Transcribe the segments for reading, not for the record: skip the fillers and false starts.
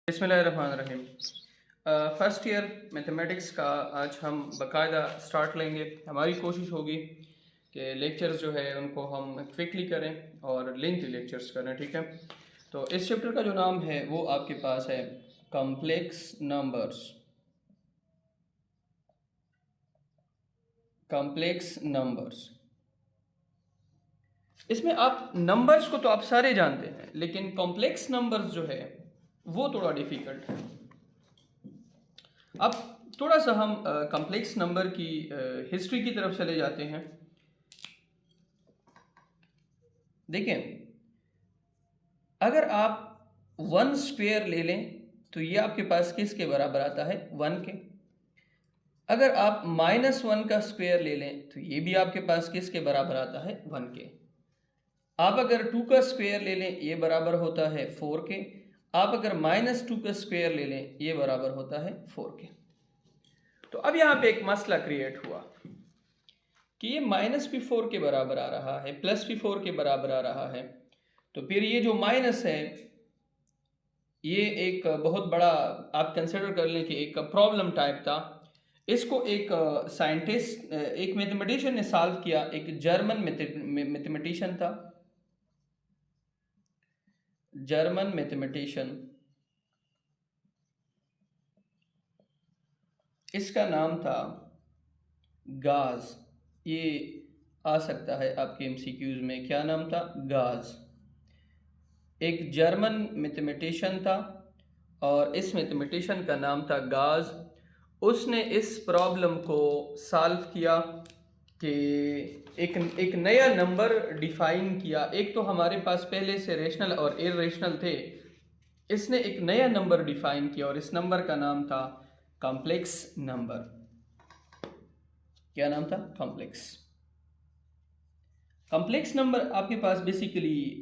बिस्मिल्लाहिर्रहमानिर्रहीम। First year mathematics का आज हम बाकायदा स्टार्ट लेंगे। हमारी कोशिश होगी कि लेक्चर्स जो है उनको हम क्विकली करें और लेंथी लेक्चर्स करें, ठीक है। तो इस चैप्टर का जो नाम है वो आपके पास है कॉम्प्लेक्स नंबर्स। कॉम्प्लेक्स नंबर्स, इसमें आप नंबर्स को तो आप सारे जानते हैं, लेकिन कॉम्प्लेक्स नंबर्स जो है वो थोड़ा डिफ़िकल्ट है। अब थोड़ा सा हम कॉम्प्लेक्स नंबर की हिस्ट्री की तरफ चले जाते हैं। देखें, अगर आप वन स्क्वेयर ले लें तो ये आपके पास किसके बराबर आता है? वन के। अगर आप -1 का स्क्वेयर ले लें तो ये भी आपके पास किसके बराबर आता है? वन के। आप अगर 2 का स्क्वेयर ले लें ये बराबर होता है 4 के। आप अगर -2 का स्क्वेयर ले लें ये बराबर होता है 4 के। तो अब यहाँ पे एक मसला क्रिएट हुआ कि ये -भी 4 के बराबर आ रहा है, प्लस भी 4 के बराबर आ रहा है। तो फिर ये जो माइनस है ये एक बहुत बड़ा आप कंसिडर कर लें कि एक प्रॉब्लम टाइप था। इसको एक साइंटिस्ट, एक मैथमेटिशियन ने सॉल्व किया। एक जर्मन मैथमेटिशियन था, जर्मन मैथमेटिशियन। इसका नाम था गाज। ये आ सकता है आपके एमसीक्यूज में। क्या नाम था? गाज। एक जर्मन मैथमेटिशियन था और इस मैथमेटिशियन का नाम था गाज। उसने इस प्रॉब्लम को सॉल्व किया कि एक नया नंबर डिफाइन किया। एक तो हमारे पास पहले से रेशनल और इरेशनल थे, इसने एक नया नंबर डिफाइन किया और इस नंबर का नाम था कॉम्प्लेक्स नंबर। क्या नाम था? कॉम्प्लेक्स। कॉम्प्लेक्स नंबर आपके पास बेसिकली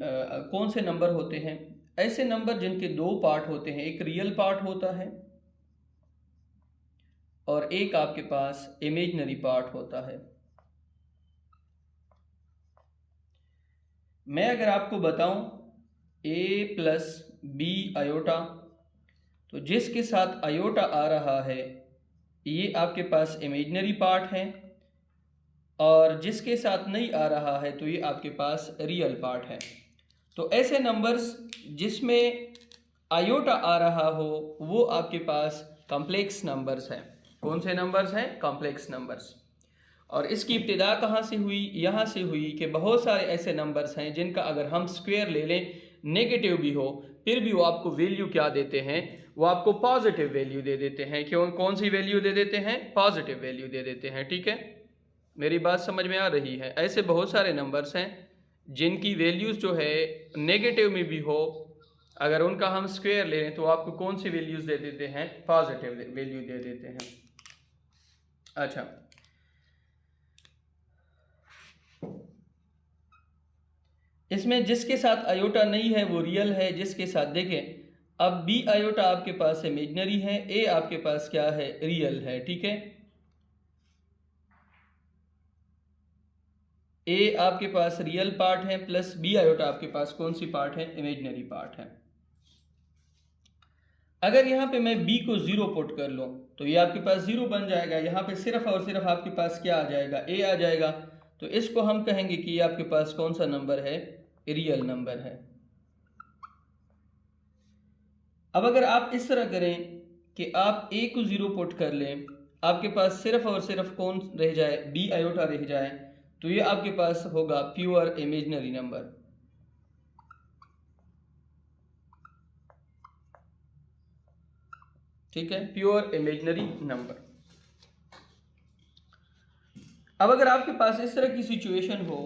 कौन से नंबर होते हैं? ऐसे नंबर जिनके दो पार्ट होते हैं, एक रियल पार्ट होता है और एक आपके पास इमेजिनरी पार्ट होता है। मैं अगर आपको बताऊं a प्लस बी आयोटा, तो जिसके साथ आयोटा आ रहा है ये आपके पास इमेजिनरी पार्ट है और जिसके साथ नहीं आ रहा है तो ये आपके पास रियल पार्ट है। तो ऐसे नंबर्स जिसमें आयोटा आ रहा हो वो आपके पास कॉम्प्लेक्स नंबर्स हैं। कौन से नंबर्स हैं? Complex numbers. और इसकी इब्तिदा कहाँ से हुई? यहाँ से हुई कि बहुत सारे ऐसे नंबर्स हैं जिनका अगर हम स्क्वायर ले लें, नेगेटिव भी हो, फिर भी वो आपको वैल्यू क्या देते हैं? वो आपको पॉजिटिव वैल्यू दे देते हैं। क्यों? कौन सी वैल्यू दे देते हैं? पॉजिटिव वैल्यू दे देते हैं, ठीक है। मेरी बात समझ में आ रही है? ऐसे बहुत सारे नंबर्स हैं जिनकी वैल्यूज़ जो है नेगेटिव में भी हो, अगर उनका हम स्क्वायर ले लें तो आपको कौन सी वैल्यूज़ दे देते हैं? पॉजिटिव वैल्यू दे देते हैं। अच्छा, इसमें जिसके साथ आयोटा नहीं है वो रियल है, जिसके साथ देखें अब बी आयोटा आपके पास इमेजिनरी है, ए आपके पास क्या है? रियल है, ठीक है। ए आपके पास रियल पार्ट है प्लस बी आयोटा आपके पास कौन सी पार्ट है? इमेजिनरी पार्ट है। अगर यहाँ पे मैं b को 0 पुट कर लूँ तो ये आपके पास 0 बन जाएगा। यहाँ पे सिर्फ और सिर्फ आपके पास क्या आ जाएगा? a आ जाएगा। तो इसको हम कहेंगे कि ये आपके पास कौन सा नंबर है? रियल नंबर है। अब अगर आप इस तरह करें कि आप a को 0 पुट कर लें, आपके पास सिर्फ और सिर्फ कौन रह जाए? b आयोटा रह जाए, तो ये आपके पास होगा प्योर इमेजिनरी नंबर। ठीक है, प्योर इमेजिनरी नंबर। अब अगर आपके पास इस तरह की सिचुएशन हो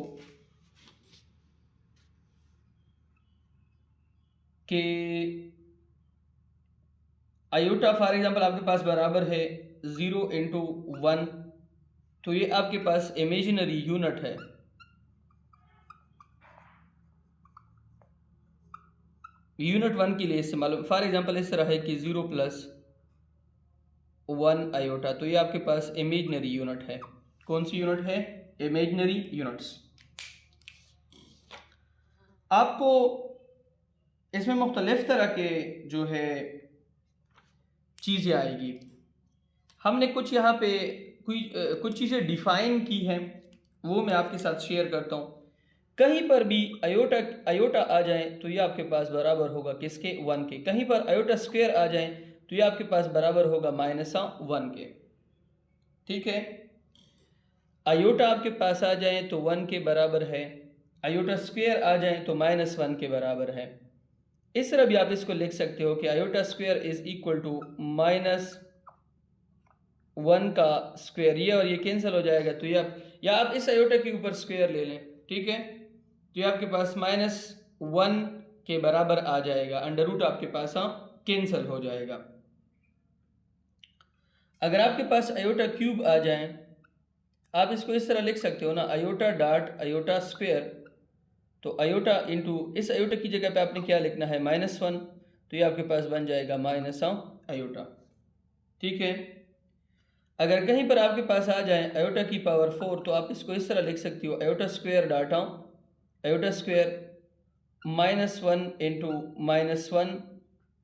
कि आयोटा फॉर एग्जांपल आपके पास बराबर है 0 इंटू 1, तो ये आपके पास इमेजिनरी यूनिट है। यूनिट 1 के लिए इस्तेमाल, फॉर एग्जांपल इस तरह है कि 0 प्लस 1 आयोटा, तो ये आपके पास इमेजिनरी यूनिट है। कौन सी यूनिट है? Imaginary units. आपको इसमें मुख्तलिफ तरह के जो है चीज़ें आएगी। हमने कुछ यहाँ पे कुछ चीज़ें डिफाइन की हैं, वो मैं आपके साथ शेयर करता हूँ। कहीं पर भी आयोटा आ जाए तो ये आपके पास बराबर होगा किसके, 1 के। कहीं पर आयोटा स्क्वायर आ जाए तो ये आपके पास बराबर होगा -1 के। ठीक है, आयोटा आपके पास आ जाए तो 1 के बराबर है, आयोटा स्क्वायर आ जाए तो -1 के बराबर है। इस तरह भी आप इसको लिख सकते हो कि iota square is equal to -1 का स्क्वायर, ये और ये कैंसिल हो जाएगा तो ये आप, या आप इस आयोटा के ऊपर स्क्वायर ले लें। ठीक है, तो ये आपके पास -1 के बराबर आ जाएगा, अंडर रूट आपके पास कैंसिल हो जाएगा। अगर आपके पास आयोटा क्यूब आ जाए, आप इसको इस तरह लिख सकते हो ना, आयोटा डॉट आयोटा स्क्वायर, तो आयोटा इंटू इस आयोटा की जगह पे आपने क्या लिखना है, -1, तो ये आपके पास बन जाएगा माइनस आयोटा। ठीक है, अगर कहीं पर आपके पास आ जाए आयोटा की पावर 4, तो आप इसको इस तरह लिख सकती हो, iota square data iota square -1 into -1,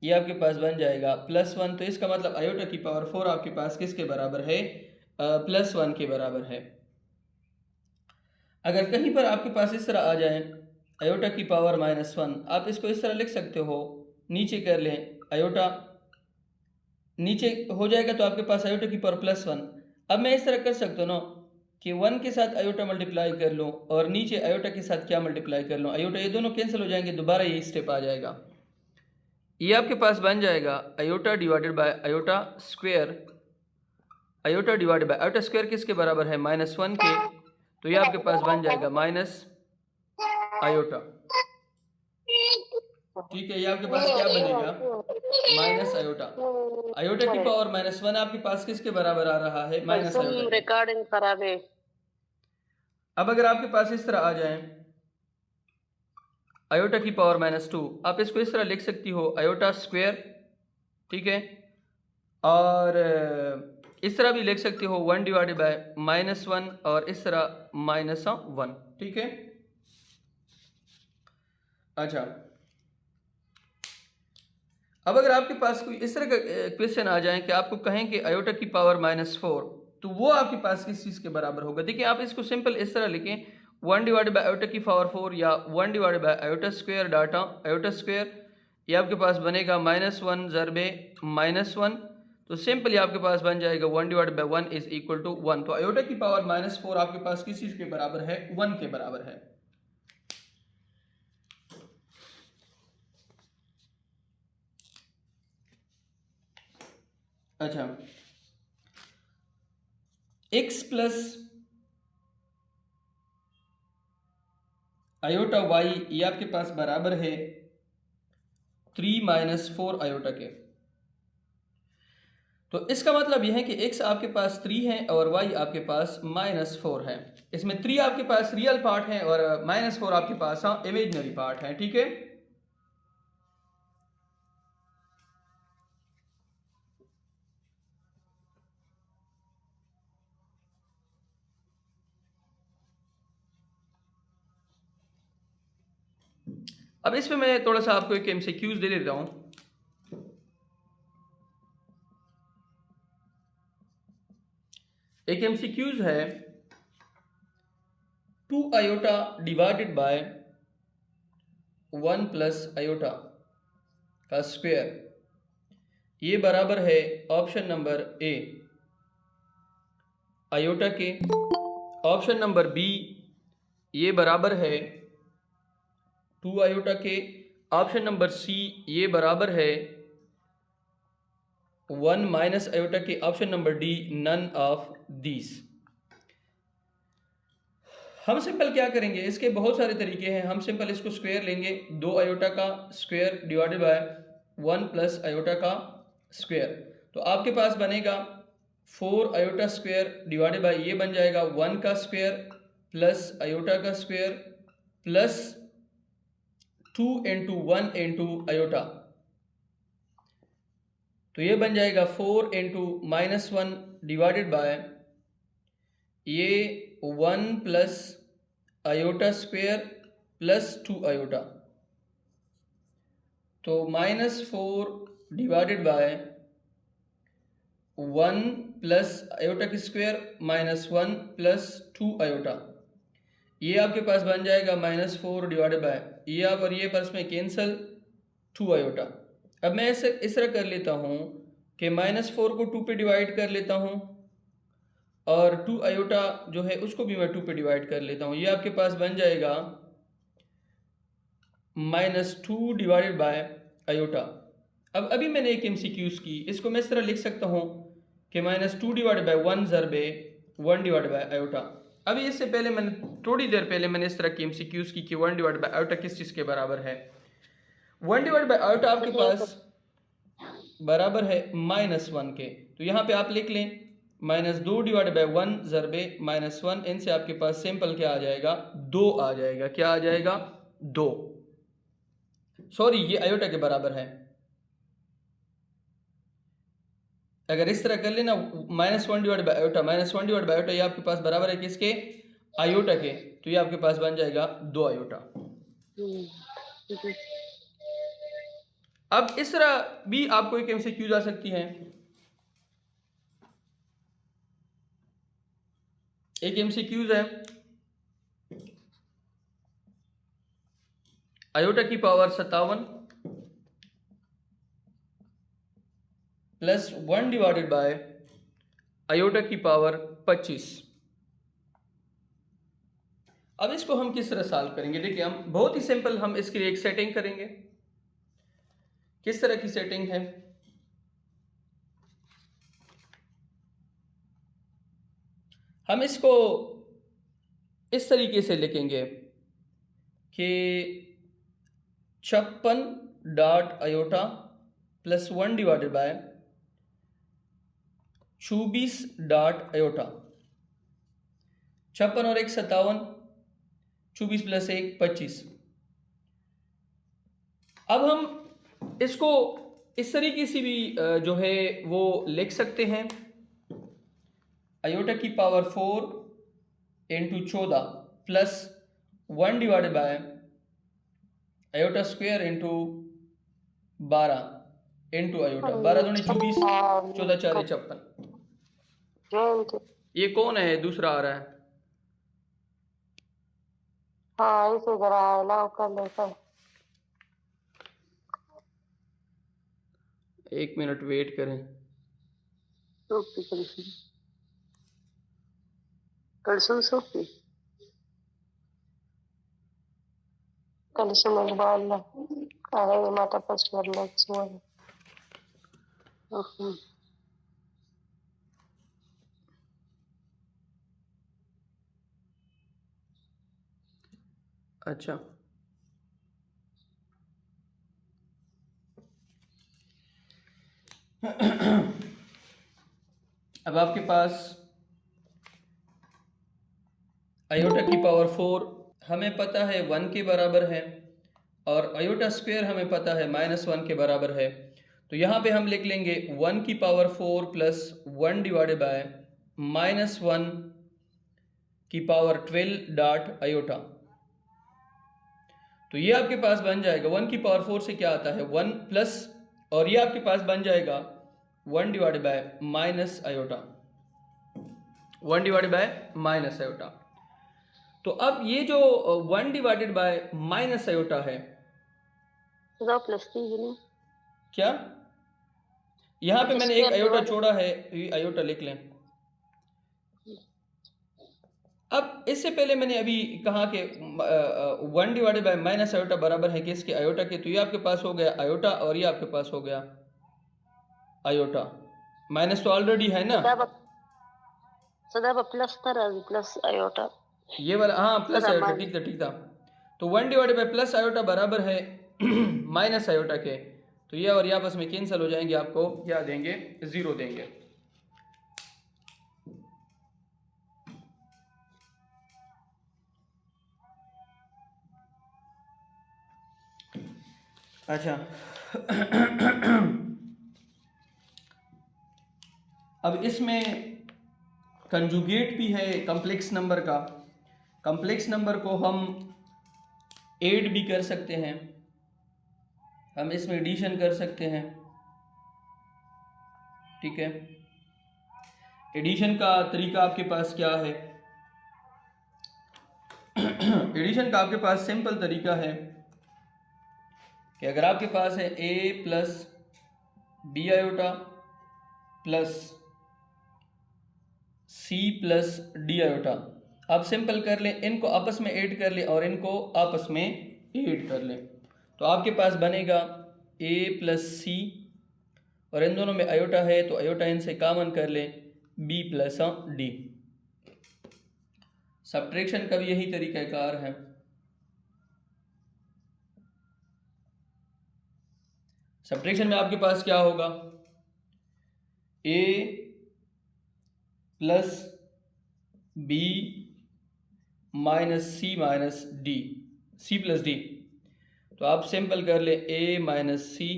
ये आपके पास बन जाएगा +1। तो इसका मतलब आयोटा की पावर 4 आपके पास किसके बराबर है, +1 के बराबर है। अगर कहीं पर आपके पास इस तरह आ जाए आयोटा की पावर -1, आप इसको इस तरह लिख सकते हो, नीचे कर लें आयोटा, नीचे हो जाएगा तो आपके पास आयोटा की पावर +1। अब मैं इस तरह कर सकता हूँ ना कि 1 के साथ आयोटा मल्टीप्लाई कर लूँ और नीचे आयोटा के साथ क्या मल्टीप्लाई कर लूँ, आयोटा, ये दोनों कैंसिल हो जाएंगे, दोबारा ये स्टेप आ जाएगा। ये आपके पास बन जाएगा iota divided bye iota square, iota divided bye iota square किसके बराबर है, -1 के, तो ये आपके पास बन जाएगा माइनस आयोटा। ठीक है, ये आपके पास क्या बनेगा, माइनस आयोटा। आयोटा की पावर -1 आपके पास किसके बराबर आ रहा है, माइनस आयोटा। रिकॉर्डिंग करा दे। अब अगर आपके पास इस तरह आ जाए आयोटा की पावर -2, आप इसको इस तरह लिख सकती हो, आयोटा स्क्वायर, ठीक है, और इस तरह भी लिख सकते हो 1 डिवाइडेड बाय -1, और इस तरह -1। ठीक है, अच्छा, अब अगर आपके पास कोई इस तरह का क्वेश्चन आ जाए कि आपको कहें कि आयोटा की पावर -4, तो वो आपके पास किस चीज़ के बराबर होगा। देखिए, आप इसको सिंपल इस तरह लिखें, 1 डिवाइडेड बाय आयोटा की पावर 4 या 1 divided bye iota square data iota square, ये आपके पास बनेगा -1 ज़रबे -1, तो सिंपली आपके पास बन जाएगा 1 divided by 1 is equal to 1। तो आयोटा की पावर -4 आपके पास किस चीज़ के बराबर है, 1 के बराबर है। अच्छा, x प्लस आयोटा y, ये आपके पास बराबर है 3 - 4 आयोटा के। तो इसका मतलब यह है कि x आपके पास 3 है और y आपके पास -4 है। इसमें 3 आपके पास रियल पार्ट है और -4 आपके पास इमेजिनरी पार्ट है। ठीक है, अब इसमें मैं थोड़ा सा आपको एक MCQs दे देता हूँ। एक MCQs है, 2 iota divided by 1 plus iota का स्क्वायर, ये बराबर है ऑप्शन नंबर ए आयोटा के, ऑप्शन नंबर बी ये बराबर है 2 आयोटा के, ऑप्शन नंबर सी ये बराबर है 1 माइनस आयोटा के, option number D none of these. हम सिंपल क्या करेंगे, इसके बहुत सारे तरीके हैं। हम सिंपल इसको स्क्वायर लेंगे, 2 आयोटा का square divided by 1 plus iota का स्क्वायर, तो आपके पास बनेगा 4 आयोटा स्क्वायर डिवाइडेड बाय, ये बन जाएगा 1 का स्क्वायर प्लस आयोटा का square plus 2 into 1 into iota, तो ये बन जाएगा 4 इंटू -1 डिवाइडेड बाय ये 1 plus iota square plus 2 iota, तो -4 डिवाइडेड बाय 1 प्लस आयोटा की स्क्वायर माइनस 1 प्लस 2 आयोटा, ये आपके पास बन जाएगा -4 डिवाइडेड बाय ये आप और ये परस में कैंसल 2 आयोटा। अब मैं ऐसे इस तरह कर लेता हूँ कि -4 को 2 पे डिवाइड कर लेता हूँ और 2 आयोटा जो है उसको भी मैं 2 पे डिवाइड कर लेता हूँ। ये आपके पास बन जाएगा -2 डिवाइडेड बाय आयोटा। अब अभी मैंने एक MCQs की, इसको मैं इस तरह लिख सकता हूँ कि -2 divided by 1 ज़रबे 1 divided bye iota. अभी इससे पहले मैंने थोड़ी देर पहले मैंने इस तरह की MCQs की कि 1 डिवाइडेड बाय आयोटा किस चीज़ के बराबर है। 1 डिवाइडेड बाय आयोटा आपके पास बराबर है -1 के, तो यहाँ पे आप लिख लें -2 डिवाइडेड बाय 1 ज़रबे -1, इनसे आपके पास सिंपल क्या आ जाएगा, 2 आ जाएगा। क्या आ जाएगा, 2। सॉरी, ये आयोटा के बराबर है। अगर इस तरह कर लेना -1 divide by iota -1 divide by iota, ये आपके पास बराबर है किसके, आयोटा के, तो ये आपके पास बन जाएगा 2 आयोटा। अब इस तरह भी आपको एक MCQ आ सकती है। एक MCQ है आयोटा की power 57 plus 1 divided bye iota की पावर 25। अब इसको हम किस तरह सॉल्व करेंगे, देखिए हम बहुत ही सिंपल, हम इसके लिए एक सेटिंग करेंगे। किस तरह की सेटिंग है, हम इसको इस तरीके से लिखेंगे कि 56 dot iota plus 1 divided bye 24 dot iota. 56 और 1 57, 24 प्लस 1 25। अब हम इसको इस तरीके से भी जो है वो लिख सकते हैं, आयोटा की power 4 into 14 plus 1 divided bye iota square into 12 into iota. 12 दूनी 24, 14 4 56। ये कौन है, दूसरा आ रहा है। हाँ, इसे जरा अलाउ कर लेता। 1 मिनट वेट करें। माता पशुवर अच्छा, अब आपके पास आयोटा की पावर 4 हमें पता है 1 के बराबर है और आयोटा स्क्वायर हमें पता है -1 के बराबर है। तो यहाँ पे हम लिख लेंगे 1 की पावर 4 प्लस 1 डिवाइडेड बाय -1 की पावर 12 डॉट आयोटा। तो ये आपके पास बन जाएगा 1 की पावर 4 से क्या आता है 1 प्लस, और ये आपके पास बन जाएगा 1 divided bye minus iota, 1 divided bye minus iota. तो अब ये जो 1 डिवाइडेड बाय माइनस आयोटा है, क्या यहाँ पे मैंने एक आयोटा छोड़ा है, ये आयोटा लिख लें। अब इससे पहले मैंने अभी कहा कि 1 डिवाइडेड बाय माइनस आयोटा बराबर है किसके, आयोटा के, तो ये आपके पास हो गया आयोटा और ये आपके पास हो गया आयोटा। माइनस तो ऑलरेडी है ना, प्लस आयोटा ये वाला, हाँ प्लस आयोटा, ठीक था ठीक था। तो 1 डिवाइडेड बाय प्लस आयोटा बराबर है माइनस आयोटा के, तो ये और ये आपस में कैंसिल हो जाएंगे, आपको क्या देंगे, 0 देंगे। अच्छा अब इसमें कंजुगेट भी है कम्प्लेक्स नंबर का। कम्प्लेक्स नंबर को हम ऐड भी कर सकते हैं, हम इसमें एडिशन कर सकते हैं, ठीक है। एडिशन का तरीका आपके पास क्या है? एडिशन का आपके पास सिंपल तरीका है कि अगर आपके पास है a plus B iota plus c plus D iota, आप सिंपल कर लें, इनको आपस में ऐड कर लें और इनको आपस में ऐड कर लें, तो आपके पास बनेगा a प्लस सी, और इन दोनों में आयोटा है तो आयोटा इनसे कॉमन कर लें b प्लस डी। सब्ट्रैक्शन का भी यही तरीक़ाकार है। सब्ट्रैक्शन में आपके पास क्या होगा? a plus b minus c minus d, C plus d, तो आप सिंपल कर लें a minus c,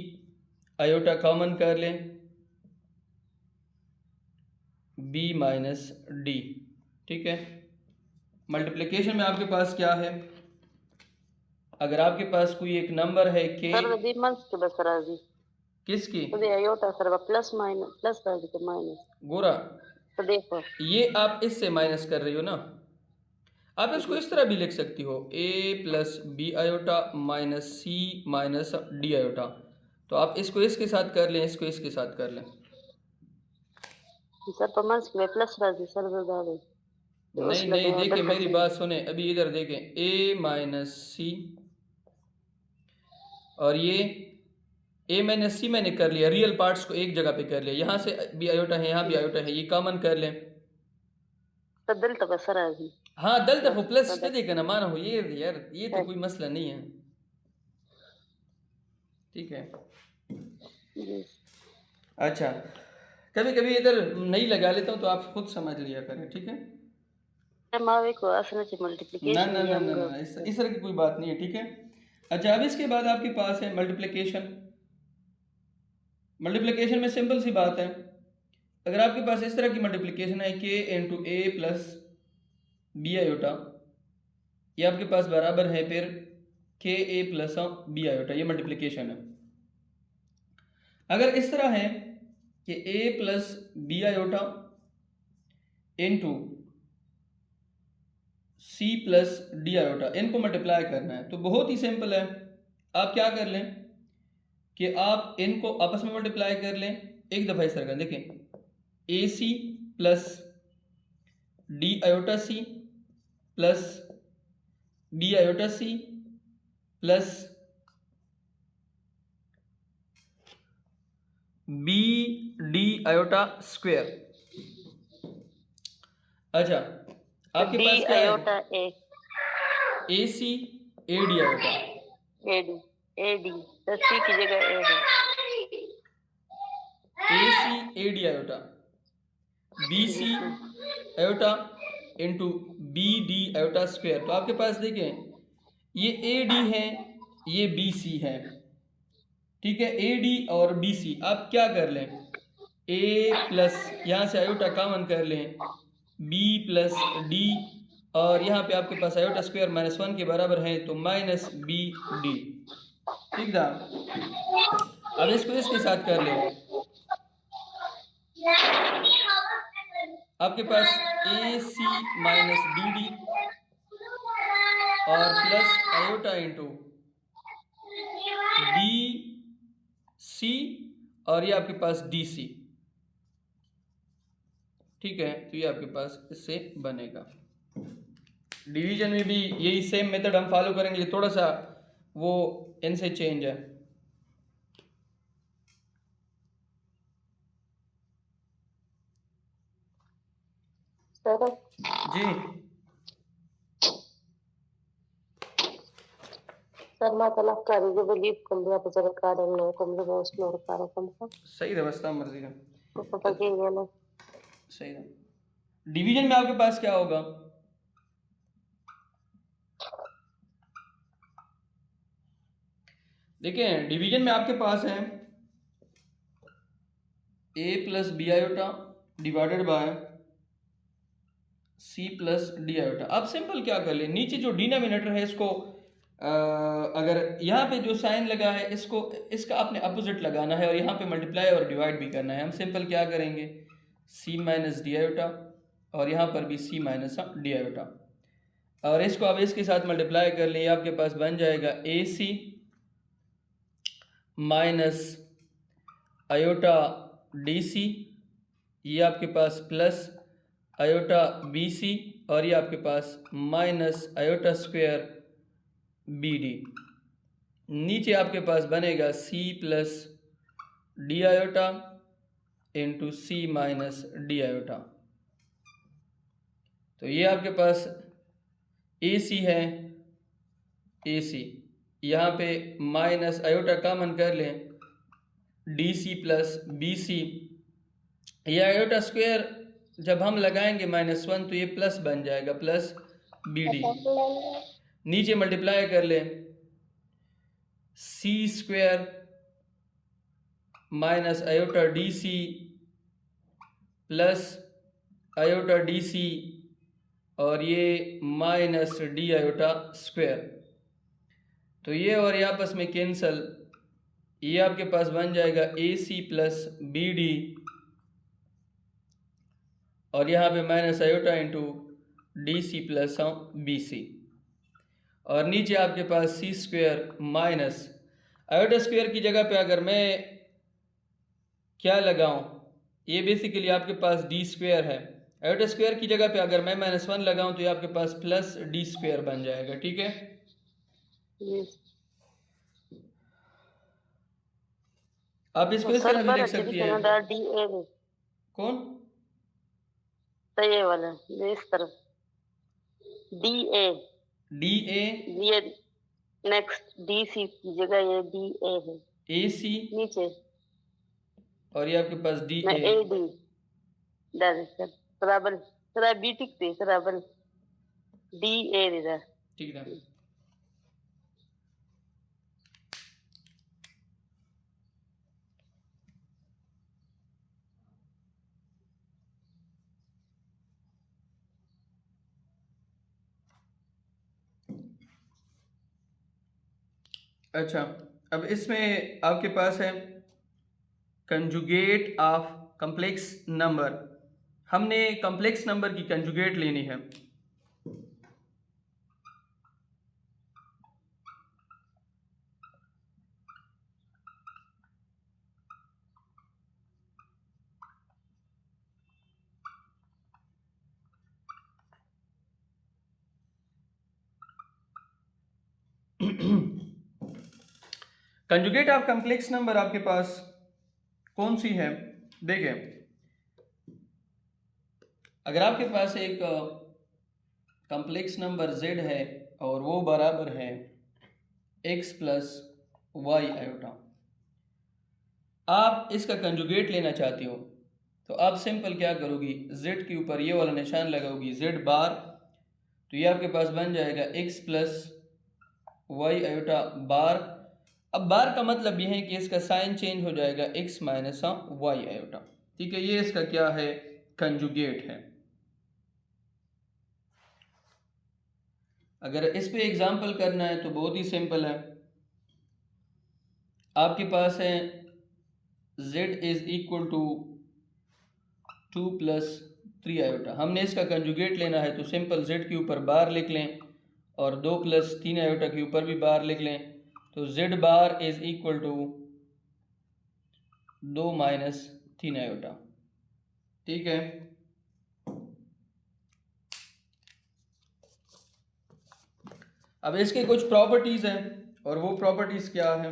iota common कर लें b माइनस डी। ठीक है। मल्टीप्लिकेशन में आपके पास क्या है? अगर आपके पास कोई एक नंबर है के सर दी मंस के बस राजी किसकी तो दे iota sir plus minus plus राजी के माइनस गोरा, तो देखो ये आप इससे माइनस कर रही हो ना, आप इसको इस तरह भी लिख सकती हो a plus B iota minus c minus D iota, तो आप इसको इसके साथ कर लें, इसको इसके साथ कर लें। सर पर मंस के प्लस राजी सर बता दे नहीं नहीं, देखें मेरी बात सुने, अभी इधर देखें a माइनस सी, और ये a माइनस सी मैंने कर लिया, रियल पार्ट्स को एक जगह पे कर लिया, यहाँ से भी आयोटा है, यहाँ भी आयोटा है, ये कॉमन कर लें। तो दिल तो बस राजी, हाँ दल तक प्लस देगा ना, माना हो ये यार, ये तो कोई मसला नहीं है। ठीक है। अच्छा, कभी कभी इधर नहीं लगा लेता हूँ तो आप खुद समझ लिया करें। ठीक है। मावे को असना ची मल्टीप्लिकेशन ना ना ना ना ना, इस तरह की कोई बात नहीं है। ठीक है। अच्छा, अब इसके बाद आपके पास है मल्टीप्लिकेशन। मल्टीप्लिकेशन में सिंपल सी बात है, अगर आपके पास इस तरह की मल्टीप्लिकेशन है k into a plus B iota, ये आपके पास बराबर है फिर k a plus B iota, ये मल्टीप्लिकेशन है। अगर इस तरह है कि a plus B iota into c plus D iota, इनको मल्टीप्लाई करना है, तो बहुत ही सिंपल है। आप क्या कर लें कि आप इनको आपस में मल्टीप्लाई कर लें, एक दफ़ा इस तरह का देखें, A C plus D iota C plus B iota C plus B D iota square. अच्छा, आपके पास क्या आयोटा है? A C A D iota, A D तो सी की जगह ए है, A C A D iota, B C iota into B D iota square. तो आपके पास देखें, ये ए डी है, ये बी सी है। ठीक है, ए डी और बी सी, आप क्या कर लें, ए प्लस यहाँ से आयोटा कॉमन कर लें बी प्लस डी, और यहाँ पे आपके पास आयोटा स्क्वायर माइनस 1 के बराबर है, तो माइनस बी डी। ठीक था। अब इसको इसके साथ कर लें, आपके पास a C minus b d और प्लस आयोटा इंटू बी सी, और ये आपके पास डी सी। ठीक है, तो ये आपके पास इससे बनेगा। डिवीजन में भी यही सेम मेथड हम फॉलो करेंगे, थोड़ा सा वो इनसे चेंज है। जी सर मैं तलब करी जो बिलीव कर लिया तो जगह कारण नहीं कम से बहुत स्लोर करो कम सही व्यवस्था मर्जी का तो पता की है ना सही है। डिवीजन में आपके पास क्या होगा, देखिए डिवीजन में आपके पास है a plus B iota divided by c plus D iota. आप सिंपल क्या कर ले, नीचे जो डिनोमिनेटर है इसको अगर यहाँ पे जो साइन लगा है इसको इसका आपने अपोजिट लगाना है, और यहाँ पे मल्टीप्लाई और डिवाइड भी करना है। हम सिंपल क्या करेंगे, सी माइनस डी आयोटा, और यहाँ पर भी सी माइनस डी आयोटा। और इसको अब इसके साथ मल्टीप्लाई कर लें, आपके पास बन जाएगा ए सी माइनस आयोटा डी सी, ये आपके पास प्लस आयोटा बी सी, और ये आपके पास minus iota square B D. नीचे आपके पास बनेगा C plus D iota into C minus D iota. तो ये आपके पास ए सी है, ए सी यहाँ पे माइनस आयोटा कॉमन कर लें, डी सी प्लस बी सी, यह आयोटा स्क्वायर जब हम लगाएंगे -1 तो ये प्लस बन जाएगा, प्लस बी डी। नीचे मल्टीप्लाई कर लें, C square minus iota D सी प्लस आयोटा डी सी, और ये माइनस डी आयोटा स्क्वायर। तो ये और ये आपस में कैंसल, ये आपके पास बन जाएगा ए सी प्लस बी डी, और यहाँ पे माइनस आयोटा इंटू डी सी प्लस बी सी, और नीचे आपके पास c square minus iota square की जगह पे अगर मैं क्या लगाऊं, ये बेसिकली आपके पास डी स्क्वायर है, आयोटा स्क्वायर की जगह पे अगर मैं -1 लगाऊं तो ये आपके पास प्लस डी स्क्वायर बन जाएगा। ठीक है, आप इसको इस तरह भी लिख सकती है। कौन? तो ये वाला इस तरफ डी ए, डी ए, ये नेक्स्ट डी सी की जगह ये डी ए है, ए सी नीचे, और ये आपके पास डी ए, ए डी बराबर थोड़ा बी टिक पे बराबर डी ए दे। ठीक है। अच्छा, अब इसमें आपके पास है कंजुगेट ऑफ कम्प्लेक्स नंबर। हमने कम्प्लेक्स नंबर की कंजुगेट लेनी है। कंजुगेट ऑफ कम्प्लेक्स नंबर आपके पास कौन सी है? देखिए, अगर आपके पास एक कम्प्लेक्स नंबर z है और वो बराबर है x प्लस वाई आयोटा, आप इसका कंजुगेट लेना चाहते हो तो आप सिंपल क्या करोगी, z के ऊपर ये वाला निशान लगाओगी, z बार, तो ये आपके पास बन जाएगा x प्लस वाई आयोटा बार। अब बार का मतलब ये है कि इसका साइन चेंज हो जाएगा x माइनस वाई आयोटा। ठीक है, ये इसका क्या है, कंजुगेट है। अगर इस पे एग्जाम्पल करना है तो बहुत ही सिंपल है। आपके पास है z is equal to 2 plus 3 iota. हमने इसका कंजुगेट लेना है तो सिंपल z के ऊपर बार लिख लें और 2 प्लस 3 आयोटा के ऊपर भी बार लिख लें, तो z bar is equal to 2 minus 3 iota. ठीक है, अब इसके कुछ प्रॉपर्टीज हैं और वो प्रॉपर्टीज क्या है।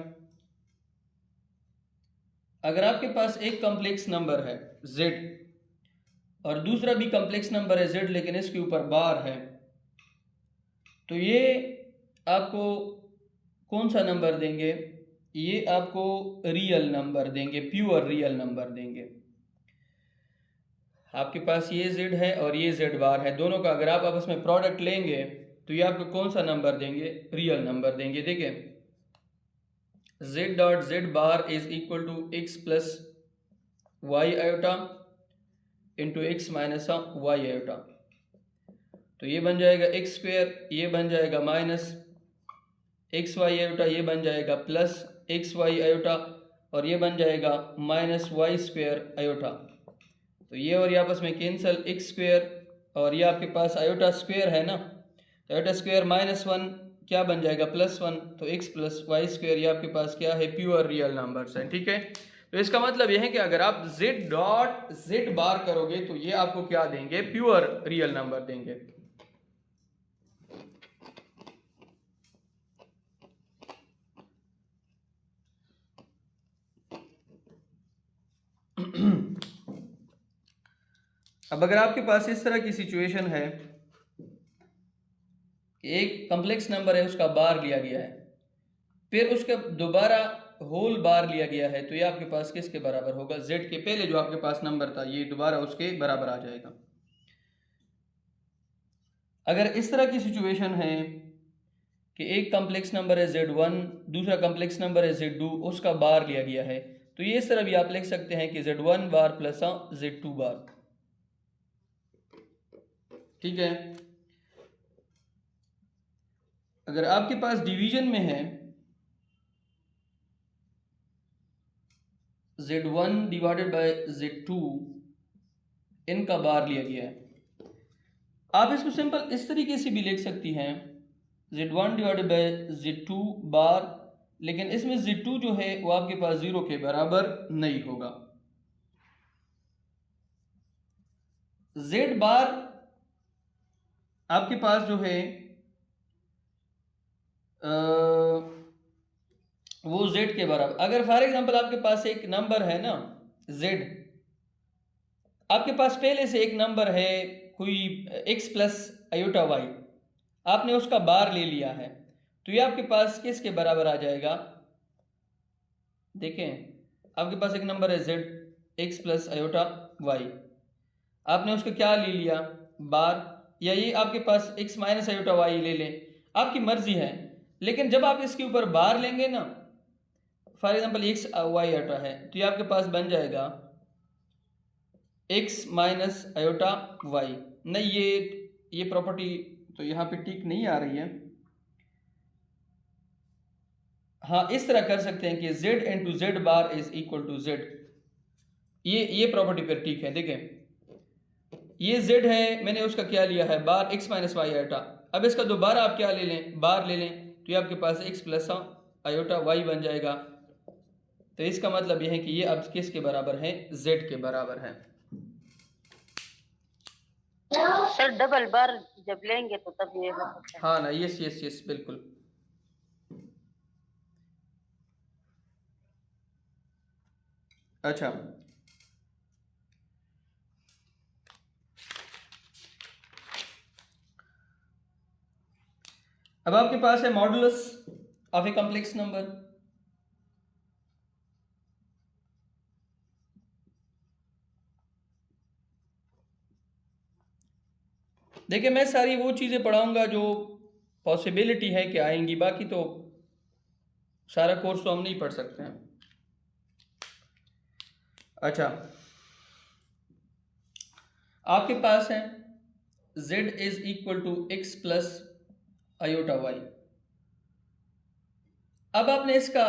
अगर आपके पास एक कॉम्प्लेक्स नंबर है z और दूसरा भी कॉम्प्लेक्स नंबर है z लेकिन इसके ऊपर बार है, तो ये आपको कौन सा नंबर देंगे, ये आपको रियल नंबर देंगे, प्योर रियल नंबर देंगे। आपके पास ये z है और ये z बार है, दोनों का अगर आप आपस में प्रोडक्ट लेंगे तो ये आपको कौन सा नंबर देंगे, रियल नंबर देंगे। देखिए, z dot z bar is equal to x plus y iota into x minus y iota, तो ये बन जाएगा एक्स स्क्वायर, ये बन जाएगा माइनस एक्स वाई आयोटा, ये बन जाएगा प्लस एक्स वाई आयोटा, और ये बन जाएगा माइनस वाई स्क्वायर आयोटा। तो ये और ये आपस में कैंसल, एक्स स्क्वायर और ये आपके पास आयोटा स्क्वायर है ना, तो आयोटा स्क्वायर -1 क्या बन जाएगा +1, तो x प्लस वाई स्क्वायर ये आपके पास क्या है, प्योर रियल नंबर्स हैं। ठीक है, तो इसका मतलब यह है कि अगर आप z डॉट z बार करोगे तो ये आपको क्या देंगे, प्योर रियल नंबर देंगे। अब अगर आपके पास इस तरह की सिचुएशन है कि एक कॉम्प्लेक्स नंबर है, उसका बार लिया गया है, फिर उसका दोबारा होल बार लिया गया है, तो ये आपके पास किसके बराबर होगा, z के पहले जो आपके पास नंबर था ये दोबारा उसके बराबर आ जाएगा। अगर इस तरह की सिचुएशन है कि एक कॉम्प्लेक्स नंबर है z1, दूसरा कॉम्प्लेक्स नंबर है z2, उसका बार लिया गया है, तो ये इस तरह भी आप लिख सकते हैं कि z1 बार प्लस z2 बार। ठीक है, अगर आपके पास डिवीजन में है z1 डिवाइडेड बाय z2, इनका बार लिया गया है, आप इसको सिंपल इस तरीके से भी लिख सकती हैं z1 डिवाइडेड बाय z2 बार, लेकिन इसमें z2 जो है वो आपके पास 0 के बराबर नहीं होगा। z बार आपके पास जो है वो z के बराबर, अगर फॉर एग्जांपल आपके पास एक नंबर है ना z, आपके पास पहले से एक नंबर है कोई x प्लस आयोटा y, आपने उसका बार ले लिया है, तो ये आपके पास किसके बराबर आ जाएगा, देखें आपके पास एक नंबर है z x plus iota y, आपने उसका क्या ले लिया बार, या ये आपके पास x माइनस आयोटा y ले लें, आपकी मर्जी है, लेकिन जब आप इसके ऊपर बार लेंगे ना, for example x y iota है, तो ये आपके पास बन जाएगा x माइनस आयोटा y। नहीं, ये प्रॉपर्टी तो यहाँ पे ठीक नहीं आ रही है। हाँ, इस तरह कर सकते हैं कि z into z bar is equal to z, ये प्रॉपर्टी पर ठीक है। देखें ये z है, मैंने उसका क्या लिया है बार x माइनस वाई आयोटा, अब इसका दोबारा आप क्या ले लें, बार ले लें, तो ये आपके पास x प्लस आयोटा y बन जाएगा। तो इसका मतलब यह है कि ये अब किसके बराबर है, z के बराबर है। सर डबल बार जब लेंगे तो तब ये हो सकता है। हाँ ना, यस यस यस बिल्कुल। अच्छा, अब आपके पास है modulus of a complex number. देखिए मैं सारी वो चीज़ें पढ़ाऊंगा जो पॉसिबिलिटी है कि आएंगी, बाकी तो सारा कोर्स तो हम नहीं पढ़ सकते हैं। अच्छा, आपके पास है z is equal to x plus iota y। अब आपने इसका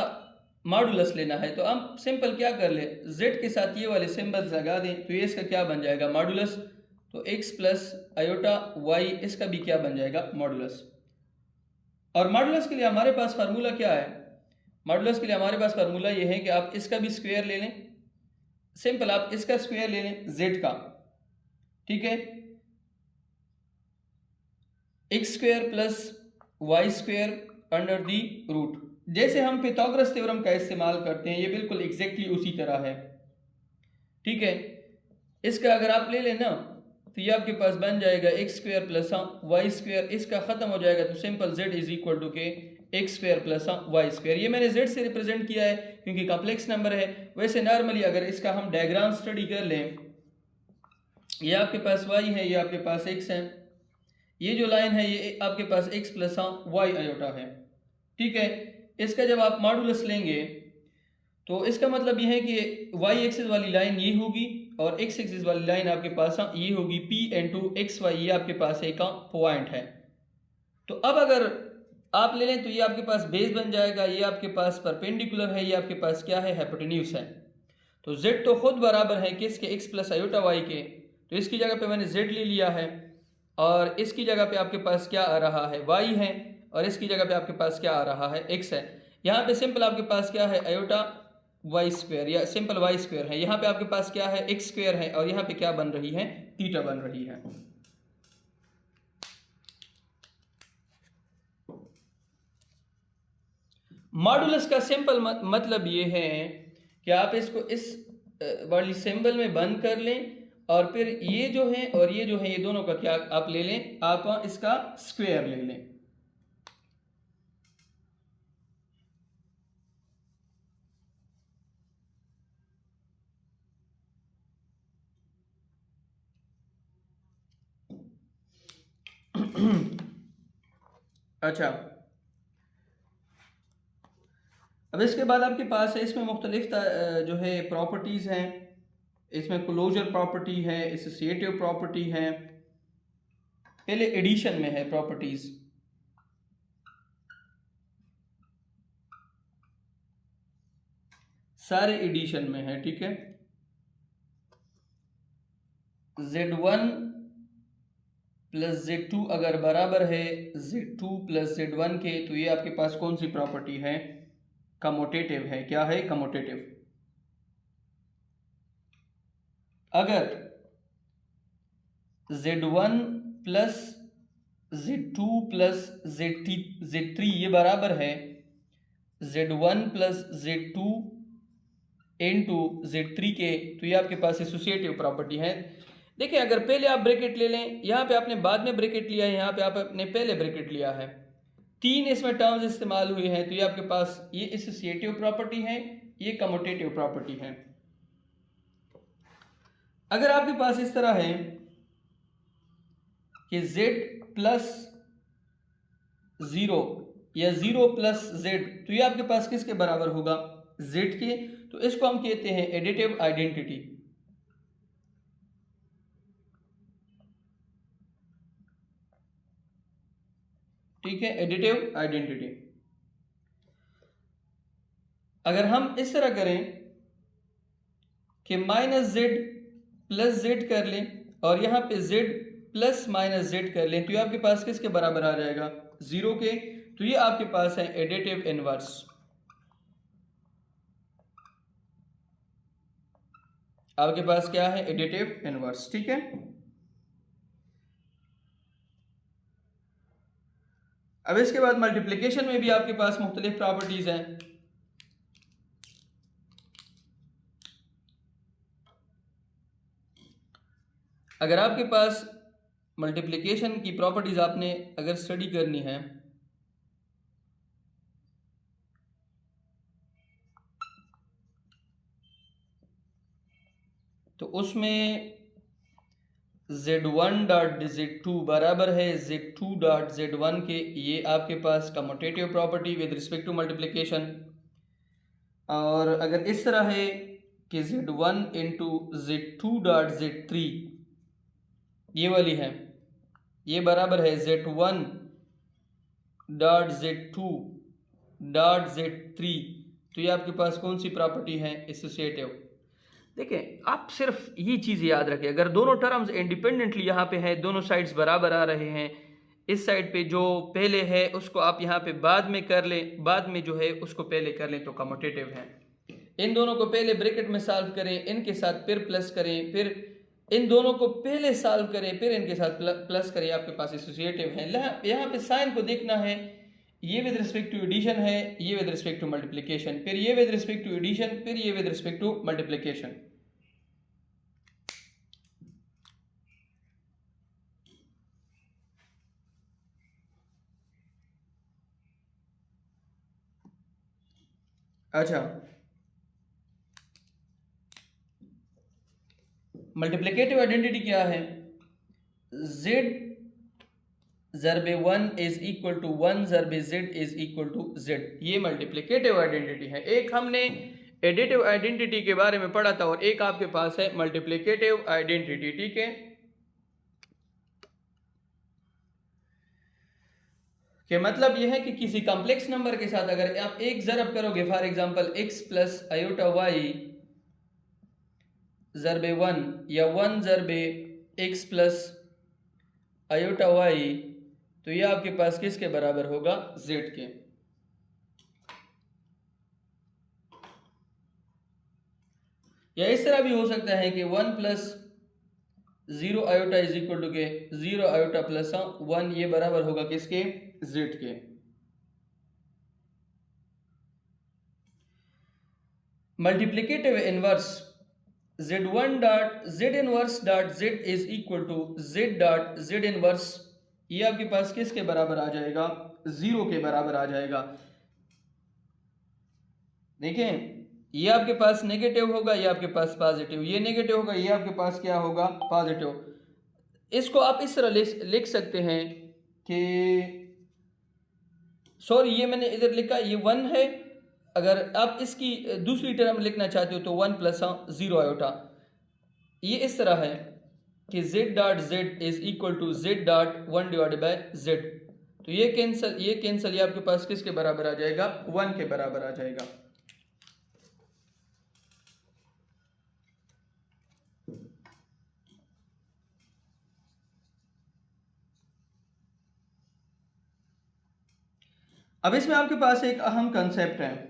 मॉडुलस लेना है, तो हम सिंपल क्या कर ले, z के साथ ये वाले सिंबल्स लगा दें, तो ये इसका क्या बन जाएगा मॉडुलस, तो x प्लस आयोटा y इसका भी क्या बन जाएगा मॉडुलस। और मॉडुलस के लिए हमारे पास फार्मूला क्या है, मॉडुलस के लिए हमारे पास फार्मूला ये है कि आप इसका भी स्क्वायर ले लें, सिंपल आप इसका स्क्वायर ले लें z का, ठीक है, x square plus Y square under the root. जैसे हम पिथागोरस थ्योरम का इस्तेमाल करते हैं, ये बिल्कुल एग्जैक्टली उसी तरह है। ठीक है, इसका अगर आप ले लें ना, तो ये आपके पास बन जाएगा x square plus Y square, इसका ख़त्म हो जाएगा तो simple z is equal to के X square plus Y square. ये मैंने z से रिप्रेजेंट किया है क्योंकि कॉम्प्लेक्स नंबर है। वैसे नॉर्मली अगर इसका हम डायग्राम स्टडी कर लें, ये आपके पास y है, ये आपके पास x है, ये जो लाइन है ये आपके पास x प्लस वाई आयोटा है। ठीक है, इसका जब आप मॉडुलस लेंगे तो इसका मतलब ये है कि y एक्सिस वाली लाइन ये होगी और x एक्सिस वाली लाइन आपके पास ये होगी, p इंटू एक्स वाई, ये आपके पास एक पॉइंट है। तो अब अगर आप ले लें तो ये आपके पास बेस बन जाएगा, ये आपके पास परपेंडिकुलर है, ये आपके पास क्या है हाइपोटेन्यूज है। तो z तो खुद बराबर है किसके, x प्लस आयोटा y के, तो इसकी जगह पे मैंने z ले लिया है और इसकी जगह पे आपके पास क्या आ रहा है, y है, और इसकी जगह पे आपके पास क्या आ रहा है, x है। यहाँ पे सिंपल आपके पास क्या है, आयोटा वाई स्क्वायर या सिंपल वाई स्क्वायर है। यहाँ पे आपके पास क्या है, एक्स स्क्वायर है, और यहाँ पे क्या बन रही है, थीटा बन रही है। मॉडुलस का सिंपल मतलब ये है कि आप इसको इस वाली सिंबल में बंद कर लें और फिर ये जो है और ये जो है, ये दोनों का क्या आप ले लें, आप इसका स्क्वायर ले लें। अच्छा, अब इसके बाद आपके पास है इसमें मुख्तलिफ जो है प्रॉपर्टीज़ हैं। इसमें क्लोजर प्रॉपर्टी है, एसोसिएटिव प्रॉपर्टी है। पहले एडिशन में है प्रॉपर्टीज़, सारे एडिशन में है, ठीक है। Z1 प्लस Z2 अगर बराबर है Z2 प्लस Z1 के, तो ये आपके पास कौन सी प्रॉपर्टी है, कमोटेटिव है। क्या है, कमोटेटिव। अगर Z1 plus Z2 plus Z3 ये बराबर है Z1 plus Z2 into Z3 के, तो ये आपके पास एसोसिएटिव प्रॉपर्टी है। देखिए, अगर पहले आप ब्रैकेट ले लें, यहाँ पे आपने बाद में ब्रैकेट लिया है, यहाँ पे आपने पहले ब्रैकेट लिया है, तीन इसमें टर्म्स इस्तेमाल हुए हैं, तो ये आपके पास ये एसोसिएटिव प्रॉपर्टी है, ये कमोटेटिव प्रॉपर्टी है। अगर आपके पास इस तरह है कि z प्लस 0 या 0 प्लस z, तो ये आपके पास किसके बराबर होगा, z के, तो इसको हम कहते हैं एडिटिव आइडेंटिटी। ठीक है, एडिटिव आइडेंटिटी। अगर हम इस तरह करें कि माइनस z प्लस z कर लें और यहाँ पे z प्लस माइनस z कर लें, तो ये आपके पास किसके बराबर आ जाएगा, 0 के, तो ये आपके पास है एडिटिव इनवर्स। आपके पास क्या है, एडिटिव इनवर्स, ठीक है। अब इसके बाद मल्टीप्लिकेशन में भी आपके पास मुख्तलिफ प्रॉपर्टीज हैं। अगर आपके पास मल्टीप्लिकेशन की प्रॉपर्टीज आपने अगर स्टडी करनी है, तो उसमें Z1 डॉट Z2 बराबर है Z2 डॉट Z1 के, ये आपके पास commutative property with respect to multiplication. और अगर इस तरह है कि Z1 into Z2 dot Z3, ये वाली है, ये बराबर है Z1 dot Z2 dot Z3, तो ये आपके पास कौन सी प्रॉपर्टी है, एसोसिएटिव। देखिए, आप सिर्फ ये चीज़ याद रखें, अगर दोनों टर्म्स इंडिपेंडेंटली यहाँ पे हैं, दोनों साइड्स बराबर आ रहे हैं, इस साइड पे जो पहले है उसको आप यहाँ पे बाद में कर लें, बाद में जो है उसको पहले कर लें, तो कम्यूटेटिव है। इन दोनों को पहले ब्रैकेट में सॉल्व करें, इनके साथ फिर प्लस करें, फिर इन दोनों को पहले सॉल्व करें, फिर इनके साथ प्लस करें, आपके पास एसोसिएटिव है। यहाँ पे साइन को देखना है, ये विद रिस्पेक्ट टू एडिशन है, ये विद रिस्पेक्ट टू मल्टीप्लिकेशन, फिर ये विद रिस्पेक्ट टू एडिशन, फिर ये विद रिस्पेक्ट टू मल्टीप्लिकेशन। अच्छा, मल्टीप्लिकेटिव आइडेंटिटी क्या है, z ज़रबे 1 इज इक्वल टू 1 ज़रबे z is equal to z, ये मल्टीप्लिकेटिव आइडेंटिटी है। एक हमने एडिटिव आइडेंटिटी के बारे में पढ़ा था और एक आपके पास है मल्टीप्लिकेटिव आइडेंटिटी, ठीक है। कि मतलब यह है कि किसी कॉम्प्लेक्स नंबर के साथ अगर आप एक ज़रब करोगे, for example x plus iota y ज़रबे 1 या 1 ज़रबे x प्लस आयोटा y, तो ये आपके पास किसके बराबर होगा? z के। या इस तरह भी हो सकता है कि 1 plus 0 iota is equal to के 0 आयोटा प्लस 1, ये बराबर होगा किसके? z के। Multiplicative inverse z1 dot z inverse dot z is equal to z dot z inverse, ये आपके पास किसके बराबर आ जाएगा? 0 के बराबर आ जाएगा। देखें, ये आपके पास नेगेटिव होगा, ये आपके पास पॉजिटिव, ये नेगेटिव होगा, ये आपके पास क्या होगा? पॉजिटिव। इसको आप इस तरह लिख सकते हैं कि सॉरी, ये मैंने इधर लिखा, ये 1 है। अगर आप इसकी दूसरी टर्म लिखना चाहते हो तो 1 प्लस 0 आयोटा, ये इस तरह है कि z dot z is equal to z dot 1 divided by z। तो ये कैंसिल, ये आपके पास किसके बराबर आ जाएगा? 1 के बराबर आ जाएगा। अब इसमें आपके पास एक अहम कंसेप्ट है।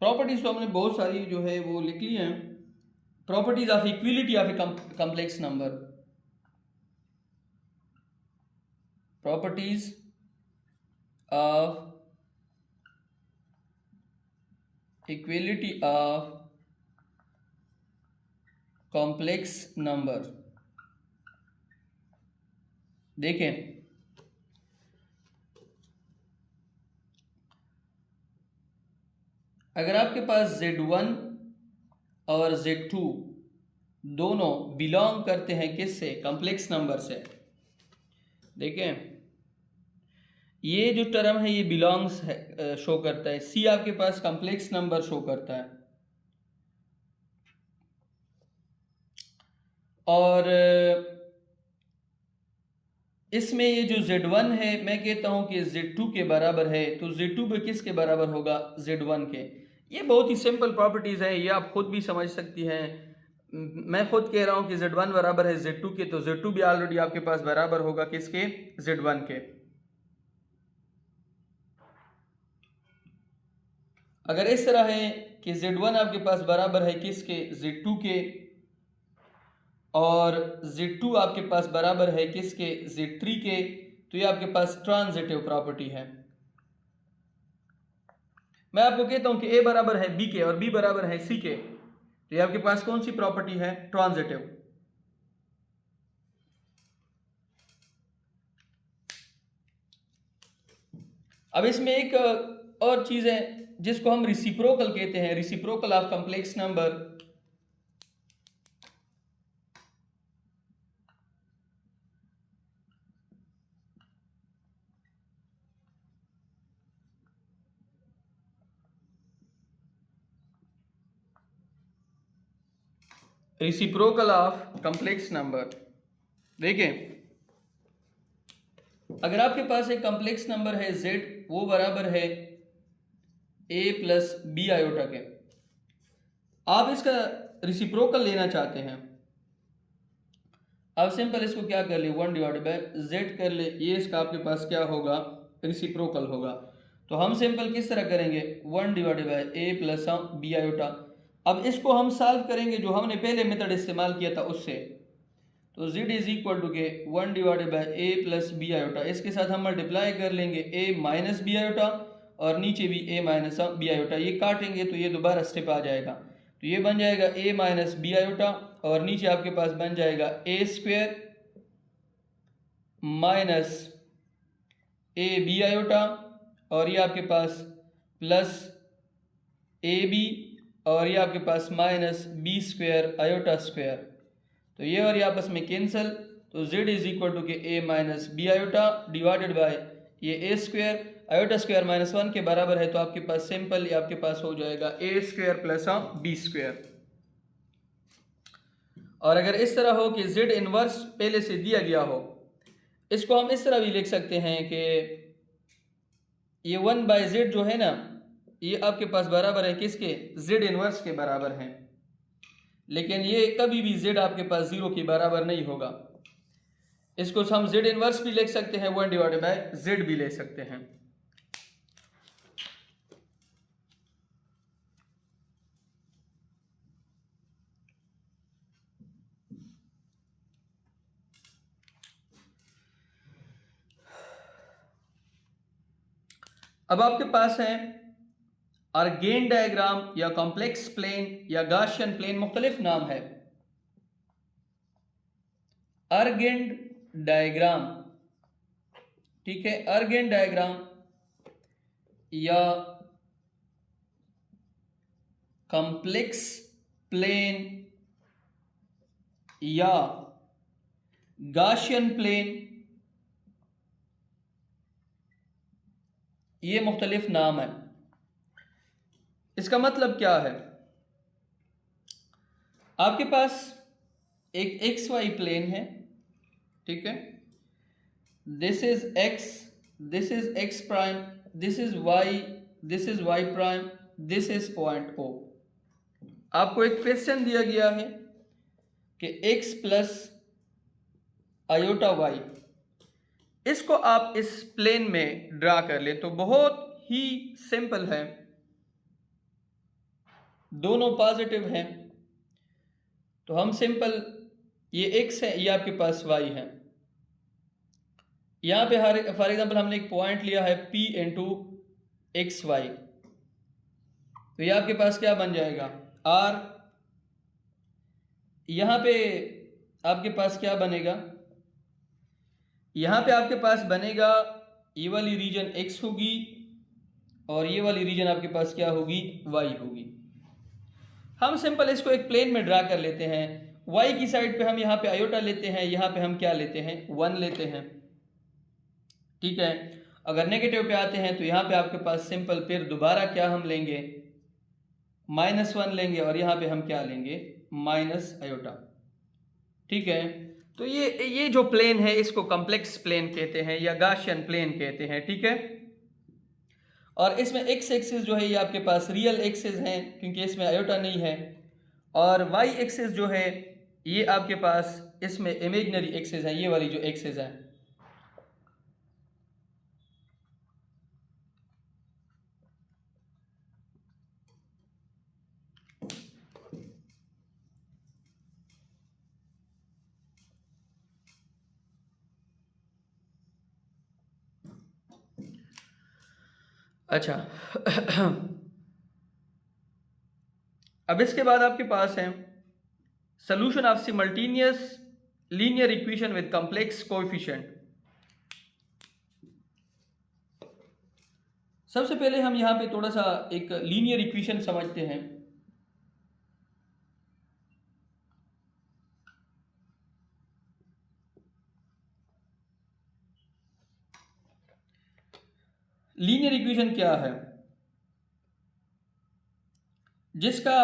प्रॉपर्टीज तो हमने बहुत सारी जो है वो लिख ली हैं। Properties of equality of a complex number, properties of equality of complex number. देखें, अगर आपके पास Z1 और Z2 दोनों बिलोंग करते हैं किससे? कॉम्प्लेक्स नंबर से। देखें, ये जो टर्म है ये बिलोंग्स है, शो करता है। C आपके पास कॉम्प्लेक्स नंबर शो करता है। और इसमें ये जो Z1 है, मैं कहता हूं कि Z2 के बराबर है, तो Z2 भी किसके बराबर होगा? Z1 के। ये बहुत ही सिंपल प्रॉपर्टीज़ है, ये आप खुद भी समझ सकती हैं। मैं खुद कह रहा हूं कि Z1 बराबर है Z2 के, तो Z2 भी ऑलरेडी आपके पास बराबर होगा किसके? Z1 के। अगर इस तरह है कि Z1 आपके पास बराबर है किसके? Z2 के, और Z2 आपके पास बराबर है किसके? Z3 के, तो ये आपके पास ट्रांजिटिव प्रॉपर्टी है। मैं आपको कहता हूं कि A बराबर है B के और B बराबर है C के, तो ये आपके पास कौन सी प्रॉपर्टी है? ट्रांजिटिव। अब इसमें एक और चीज है जिसको हम रिसिप्रोकल कहते हैं, reciprocal of complex number. Reciprocal of complex number. देखें, अगर आपके पास एक कॉम्प्लेक्स नंबर है Z, वो बराबर है A प्लस B आयोटा के, आप इसका रिसिप्रोकल लेना चाहते हैं, आप सिंपल इसको क्या कर ले? 1 डिवाइडेड बाय Z कर ले, ये इसका आपके पास क्या होगा? रिसिप्रोकल होगा। तो हम सिंपल किस तरह करेंगे? 1 divided bye A plus B iota. अब इसको हम सॉल्व करेंगे जो हमने पहले मेथड इस्तेमाल किया था उससे, तो Z इज इक्वल टू के 1 divided bye A plus B iota, इसके साथ हम मल्टीप्लाई कर लेंगे A माइनस B आयोटा, और नीचे भी A माइनस B आयोटा, ये काटेंगे तो ये दोबारा स्टेप आ जाएगा, तो ये बन जाएगा A माइनस B आयोटा, और नीचे आपके पास बन जाएगा A square minus AB iota, और ये आपके पास प्लस AB, और ये आपके पास minus B square iota square, तो ये और ये आपस में कैंसिल, तो Z इज इक्वल टू के A minus B iota divided by ये A square, iota square minus 1 के बराबर है, तो आपके पास सिंपल ये आपके पास हो जाएगा A square plus B square. और अगर इस तरह हो कि Z इनवर्स पहले से दिया गया हो, इसको हम इस तरह भी लिख सकते हैं कि ये 1/z जो है ना, ये आपके पास बराबर है किसके, z इनवर्स के बराबर है। लेकिन ये कभी भी z आपके पास 0 के बराबर नहीं होगा। इसको हम z इनवर्स भी लिख सकते हैं, 1/z भी ले सकते हैं। अब आपके पास है आर्गेन डायग्राम या कॉम्प्लेक्स प्लेन या गाशियन प्लेन, मुख्तलिफ नाम है। आर्गेन डायग्राम, ठीक है, आर्गेन डायग्राम या कॉम्प्लेक्स प्लेन या गाशियन प्लेन, ये मुख्तलिफ नाम है। इसका मतलब क्या है, आपके पास एक XY प्लेन है, ठीक है, this is x, this is x prime, this is y, this is y prime, this is point O। आपको एक क्वेश्चन दिया गया है कि x प्लस आयोटा y, इसको आप इस प्लेन में ड्रा कर ले तो बहुत ही सिंपल है, दोनों पॉजिटिव हैं तो हम सिंपल, ये x है, ये आपके पास y है। यहां पे फॉर एग्जांपल हमने एक पॉइंट लिया है p इंटू XY, तो ये आपके पास क्या बन जाएगा r। यहां पे आपके पास क्या बनेगा, यहां पे आपके पास बनेगा ये वाली रीजन x होगी और ये वाली रीजन आपके पास क्या होगी, y होगी। हम सिंपल इसको एक प्लेन में ड्रा कर लेते हैं। y की साइड पे हम यहाँ पे आयोटा लेते हैं, यहाँ पे हम क्या लेते हैं, 1 लेते हैं, ठीक है। अगर नेगेटिव पे आते हैं तो यहाँ पे आपके पास सिंपल फिर दोबारा क्या हम लेंगे, -1 लेंगे और यहाँ पे हम क्या लेंगे, माइनस आयोटा, ठीक है। तो ये जो प्लेन है इसको कॉम्प्लेक्स प्लेन कहते हैं या गाशियन प्लेन कहते हैं, ठीक है। और इसमें x एक्सिस जो है ये आपके पास रियल एक्सिस हैं क्योंकि इसमें आयोटा नहीं है, और y एक्सिस जो है ये आपके पास इसमें इमेजिनरी एक्सिस है, ये वाली जो एक्सिस है। अच्छा अब इसके बाद आपके पास है solution of simultaneous linear equation with complex coefficient. सबसे पहले हम यहां पे थोड़ा सा एक लीनियर इक्वेशन समझते हैं। लीनियर इक्वेशन क्या है, जिसका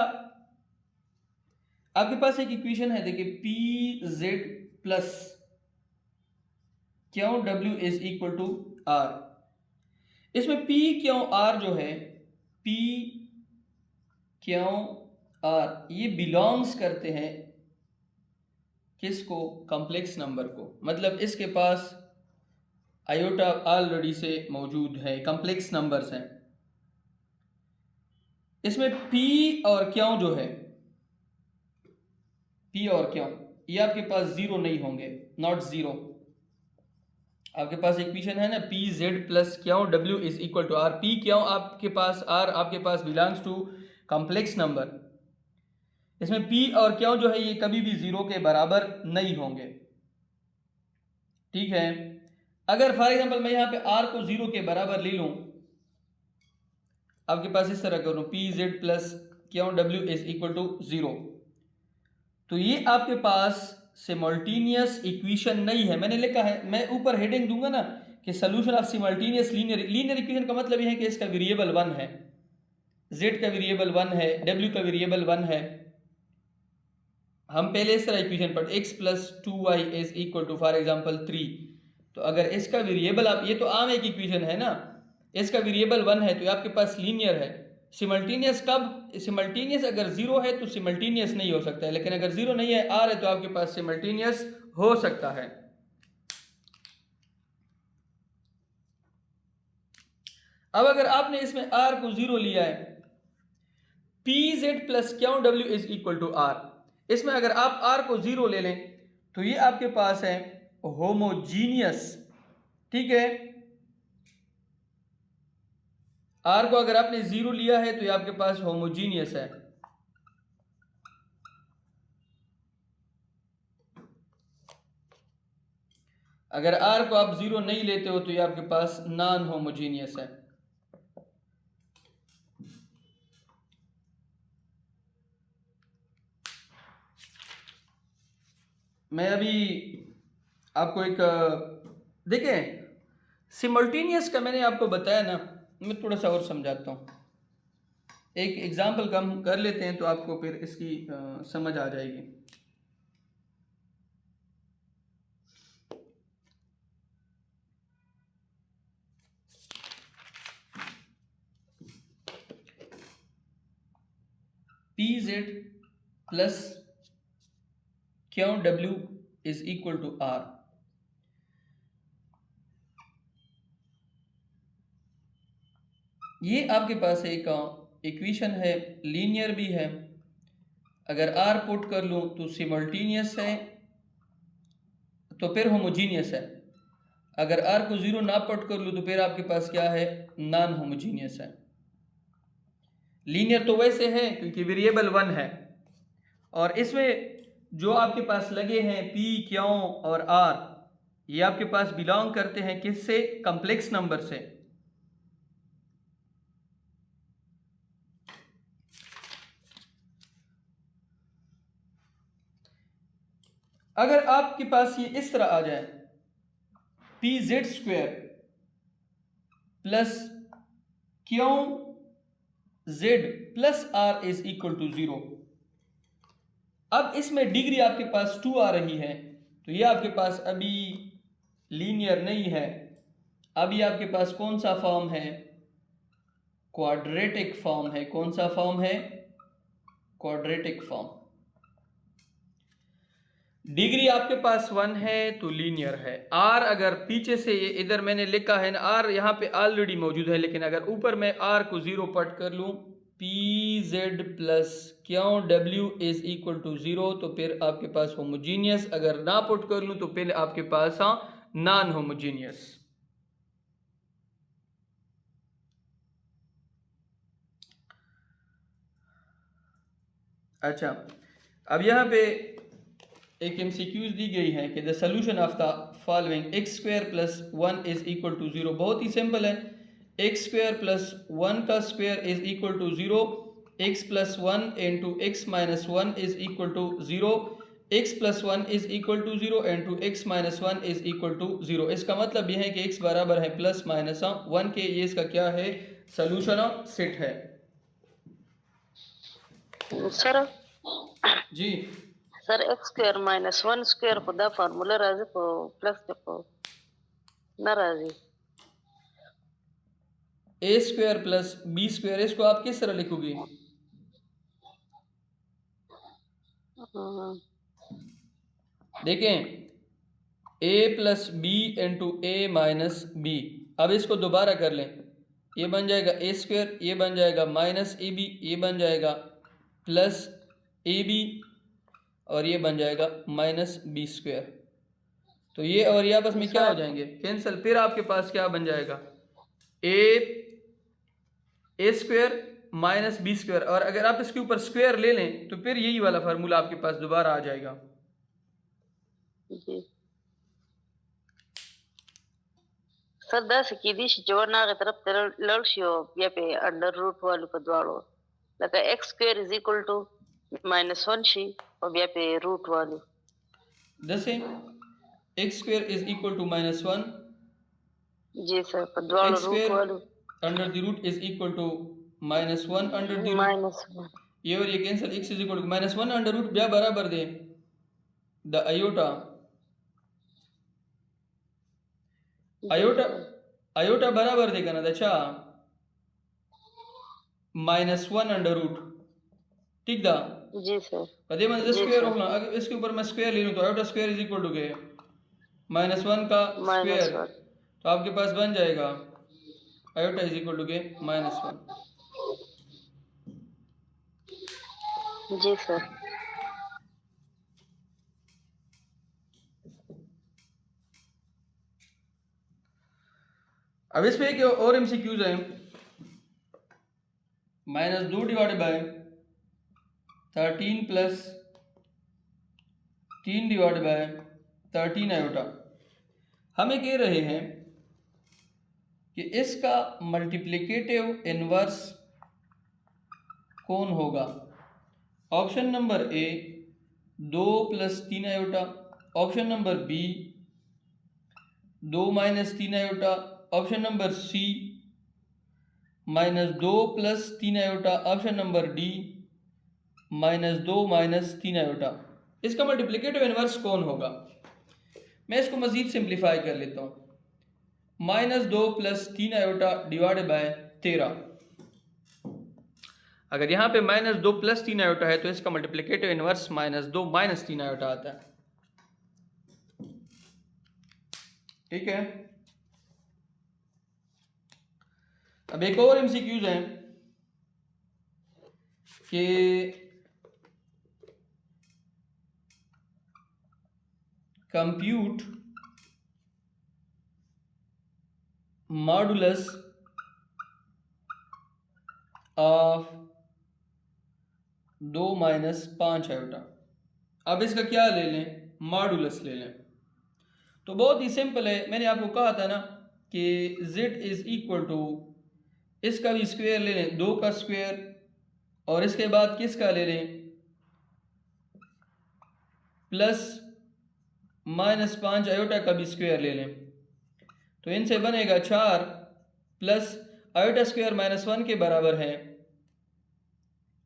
आपके पास एक इक्वेशन है, देखिए पी जेड प्लस क्यों डब्ल्यू इज इक्वल टू आर। इसमें पी क्यों आर जो है, पी क्यों आर, ये बिलोंग्स करते हैं किसको, कॉम्प्लेक्स नंबर को। मतलब इसके पास आयोटा ऑलरेडी से मौजूद है, कॉम्प्लेक्स नंबर्स हैं। इसमें P और क्यों जो है, P और क्यों ये आपके पास जीरो नहीं होंगे, नॉट जीरो। आपके पास इक्वेशन है ना p z plus q W is equal to r. P q आपके पास, R आपके पास बिलोंग्स टू कॉम्प्लेक्स नंबर। इसमें P और क्यों जो है ये कभी भी जीरो के बराबर नहीं होंगे, ठीक है। अगर फॉर एग्जांपल मैं यहाँ पे R को जीरो के बराबर ले लूं, आपके पास इस तरह करूं पी जेड प्लस क्यों डब्ल्यू इज इक्वल टू जीरो, तो ये आपके पास सिमल्टेनियस इक्वेशन नहीं है। मैंने लिखा है, मैं ऊपर हेडिंग दूंगा ना कि solution of simultaneous linear equation का मतलब यह है कि इसका वेरिएबल 1 है, z का वेरिएबल 1 है, w का वेरिएबल 1 है। हम पहले इस तरह इक्वेशन पढ़ते x plus 2y is equal to for example 3, तो अगर इसका वेरिएबल आप, ये तो आम एक इक्वेशन है ना, इसका वेरिएबल 1 है तो ये आपके पास लीनियर है। सिमल्टेनियस कब, सिमल्टेनियस अगर 0 है तो सिमल्टेनियस नहीं हो सकता है, लेकिन अगर 0 नहीं है आर है तो आपके पास सिमल्टेनियस हो सकता है। अब अगर आपने इसमें आर को 0 लिया है, पी जेड प्लस क्यू डब्ल्यू इज इक्वल टू आर, इसमें अगर आप आर को 0 ले लें तो ये आपके पास है होमोजीनियस, ठीक है। आर को अगर आपने 0 लिया है तो ये आपके पास होमोजीनियस है। अगर आर को आप 0 नहीं लेते हो तो ये आपके पास नॉन होमोजीनियस है। मैं अभी आपको एक देखें, सिमल्टेनियस का मैंने आपको बताया ना, मैं थोड़ा सा और समझाता हूँ। एक एग्जाम्पल हम कर लेते हैं तो आपको फिर इसकी समझ आ जाएगी। पी जेड प्लस क्यू डब्ल्यू इज इक्वल टू आर। ये आपके पास एक इक्वेशन है, लीनियर भी है। अगर आर पुट कर लूँ तो सिमल्टेनियस है, तो फिर होमोजीनियस है। अगर आर को 0 ना पुट कर लूँ तो फिर आपके पास क्या है, नॉन होमोजीनियस है। लीनियर तो वैसे है क्योंकि वेरिएबल 1 है, और इसमें जो आपके पास लगे हैं पी क्यू और आर, ये आपके पास बिलोंग करते हैं किससे, कॉम्प्लेक्स नंबर से। अगर आपके पास ये इस तरह आ जाए, p z square plus q z plus r is equal to 0, अब इसमें डिग्री आपके पास 2 आ रही है, तो ये आपके पास अभी लीनियर नहीं है। अभी आपके पास कौन सा फॉर्म है, क्वाड्रेटिक फॉर्म है। कौन सा फॉर्म है, क्वाड्रेटिक फॉर्म। डिग्री आपके पास 1 है तो लीनियर है। आर अगर पीछे से, ये इधर मैंने लिखा है ना, आर यहाँ पे ऑलरेडी मौजूद है, लेकिन अगर ऊपर मैं आर को 0 पट कर लूँ, पी जेड प्लस क्यू डब्ल्यू इज इक्वल टू 0, तो फिर आपके पास होमोजीनियस। अगर ना पुट कर लूँ तो फिर आपके पास नॉन होमोजीनियस। अच्छा, अब यहाँ पे एक MCQs दी गई है कि the solution of the following x square plus 1 is equal to 0। बहुत ही सिंपल है, एक्स स्क्वायर प्लस 1 का square is equal to 0, x plus 1 into x minus 1 is equal to 0, x plus 1 is equal to 0 into x minus 1 is equal to 0। इसका मतलब यह है कि x बराबर है प्लस माइनस 1 के। ये इसका क्या है, सोल्यूशन सेट है। Sir ji sir X square minus 1 square खुदा फार्मूला राजी को प्लस को ना राजी, A square plus B square, इसको आप किस तरह लिखोगे, देखें, a plus B into A minus B. अब इसको दोबारा कर लें, ये बन जाएगा ए स्क्वायर, ये बन जाएगा माइनस ए बी, ये बन जाएगा प्लस ए बी, और ये बन जाएगा माइनस बी स्क्वायर। तो ये और ये आपस में क्या हो जाएंगे, कैंसिल। फिर आपके पास क्या बन जाएगा, ए स्क्वायर माइनस बी स्क्वायर, और अगर आप इसके ऊपर स्क्वायर ले लें तो फिर यही वाला फार्मूला आपके पास दोबारा आ जाएगा। जी सर दस की दिश जो ना के तरफ लड़शियो या पे अंडर रूट वाले को द्वारो लगा x square is equal to -1 शी और या पे रूट वाले दसे x square is equal to -1, जी सर पर द्वारो एक्स रूट वाले square under the root is equal to -1 under the root, ये और ये cancel, x is equal to -1 under root क्या बराबर दे द आयोटा आयोटा आयोटा बराबर देगा ना अच्छा -1 अंडर रूट ठीक था जी सर। कदे मतलब जी स्क्वायर सर। होगा अगर इसके ऊपर मैं स्क्वायर ले लूँ तो iota square is equal to के -1 का स्क्वायर -1। तो आपके पास बन जाएगा आयोटा इज इक्वल टू के -1। जी सर। अब इस पे एक और एमसीक्यूज है -2 divided by 13 plus 3 divided by 13 iota हमें कह रहे हैं कि इसका मल्टीप्लिकेटिव इनवर्स कौन होगा। Option number A 2 + 3 iota, option number B 2 - 3 iota, option number C -2 + 3 iota, option number D -2 - 3 iota. इसका मल्टीप्लिकेटिव इनवर्स कौन होगा। मैं इसको मज़ीद सिंप्लीफाई कर लेता हूँ। -2 + 3 आयोटा डिवाइडेड बाय 13। अगर यहाँ पे -2 + 3 आयोटा है तो इसका मल्टीप्लिकेटिव इनवर्स -2 - 3 आयोटा आता है। ठीक है। अब एक और एमसीक्यूज है कि कंप्यूट मॉडुलस ऑफ 2 - 5 आयोटा। अब इसका क्या ले लें, मॉडुलस ले लें। तो बहुत ही सिंपल है, मैंने आपको कहा था ना कि z इज इक्वल टू इसका भी स्क्वायर ले लें 2 का स्क्वायर और इसके बाद किसका ले लें प्लस -5 आयोटा का भी स्क्वायर ले लें। तो इनसे बनेगा 4 प्लस आयोटा स्क्वायर -1 के बराबर है।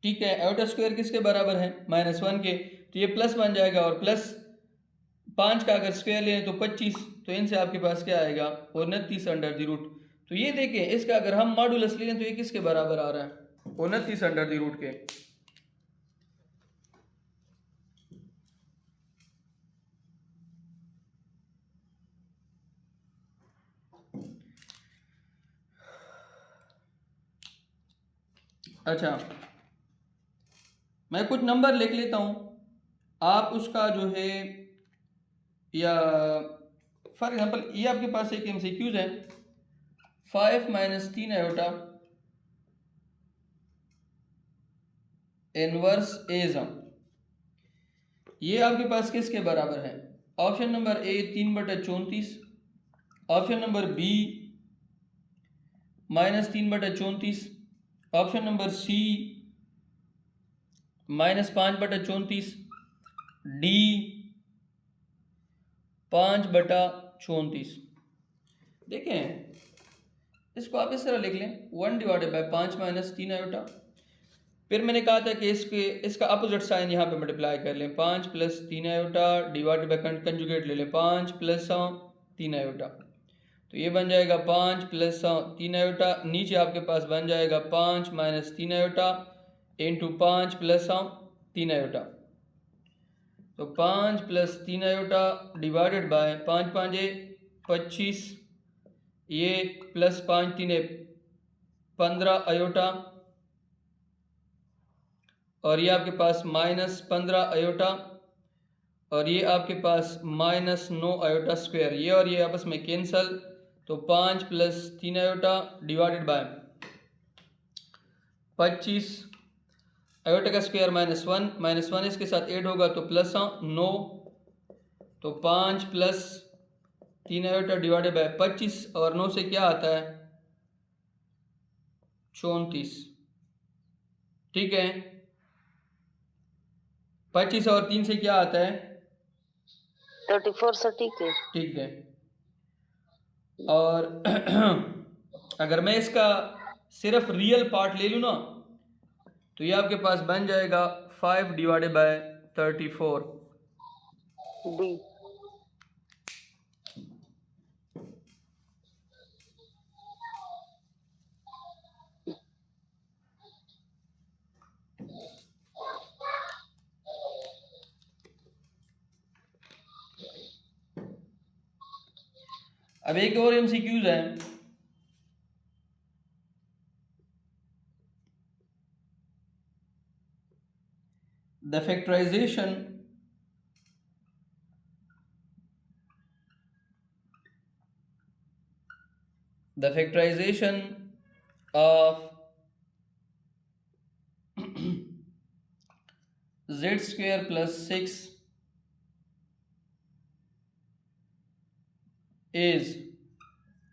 ठीक है, आयोटा स्क्वायर किसके बराबर है -1 के, तो ये प्लस बन जाएगा और प्लस 5 का अगर स्क्वायर लें तो 25, तो इनसे आपके पास क्या आएगा 29 अंडर द रूट। तो ये देखें इसका अगर हम मॉडुलस ले लें तो ये किसके बराबर आ रहा है 29 अंडर द रूट के। अच्छा मैं कुछ नंबर लिख लेता हूँ, आप उसका जो है या फॉर एग्जांपल ये आपके पास एक एमसीक्यूज है 5 - 3 आयोटा इनवर्स एज़म, ये आपके पास किसके बराबर है। Option number A 3/34, option number B -3/34, option number C -5/34, D 5/34। देखें इसको आप इस तरह लिख लें 1 डिवाइडेड बाय 5 - 3 आयोटा। फिर मैंने कहा था कि इसका अपोजिट साइन यहाँ पे मल्टीप्लाई कर लें 5 + 3 आयोटा डिवाइडेड बाय कंजुगेट ले लें 5 + 3 आयोटा, तो ये बन जाएगा 5 + 3 आयोटा। नीचे आपके पास बन जाएगा 5 - 3 आयोटा इंटू 5 + 3 आयोटा, तो 5 + 3 आयोटा डिवाइडेड बाय 5 × 5 = 25, ये +5 × 3 = 15 आयोटा और ये आपके पास -15 आयोटा और ये आपके पास -9 आयोटा स्क्वायर, ये और ये आपस में कैंसल, तो 5 + 3 आयोटा डिवाइडेड बाय 25 आयोटा का स्क्वायर -1 इसके साथ ऐड होगा तो +9, तो 5 + 3 आयोटा डिवाइडेड बाय 25 और 9 से क्या आता है 34। ठीक है, 25 और 3 से क्या आता है 34 से, ठीक है। ठीक है, और अगर मैं इसका सिर्फ रियल पार्ट ले लूँ ना तो ये आपके पास बन जाएगा 5 डिवाइडेड बाय 34 डी। अब एक और MCQs है। The factorization of z square plus 6 is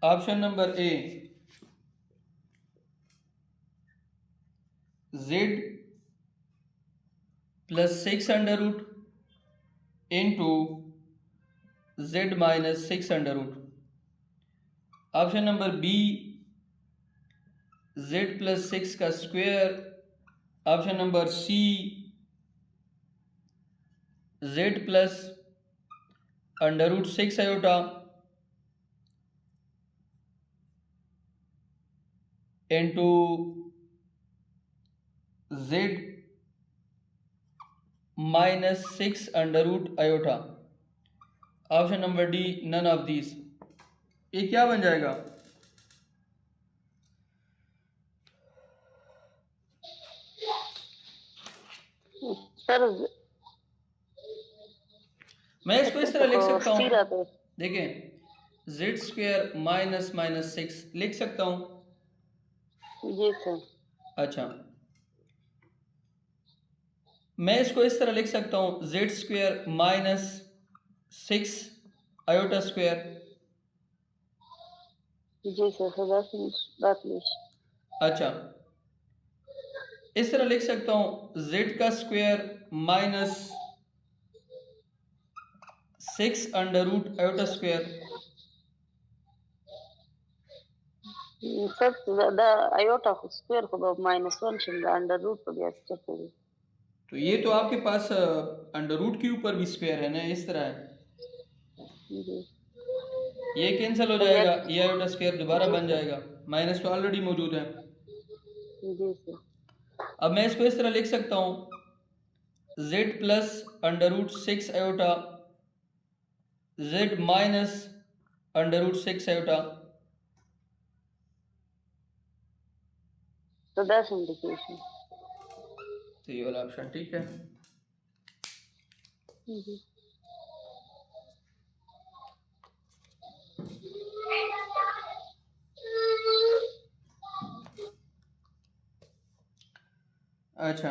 option number A z plus 6 under root into z minus 6 under root. Option number B z plus 6 का square. Option number C z plus under root 6 iota into z minus 6 under root iota. Option number D none of these. ये क्या बन जाएगा? Sir मैं इसको इस तरह लिख सकता सी हूँ. रहता है। देखें z स्क्वायर माइनस माइनस 6 लिख सकता हूँ. जी सर। अच्छा, मैं इसको इस तरह लिख सकता हूँ z square minus 6 iota square. जी सर, so that means अच्छा, इस तरह लिख सकता हूँ z का square minus 6 under root iota square. Sir the iota square को -1 शिमला अंडर रूट को भी चेक करिए. तो ये तो आपके पास अंडर रूट के ऊपर भी स्क्वायर है ना, इस तरह है. जी ये कैंसिल हो जाएगा, ये आयोटा स्क्वायर दोबारा बन जाएगा, माइनस तो ऑलरेडी मौजूद है. जी सर. अब मैं इसको इस तरह लिख सकता हूँ z plus under root 6 iota z minus under root 6 iota. तो दैट्स इंडिकेशन. तो ये वाला ऑप्शन ठीक है. जी अच्छा,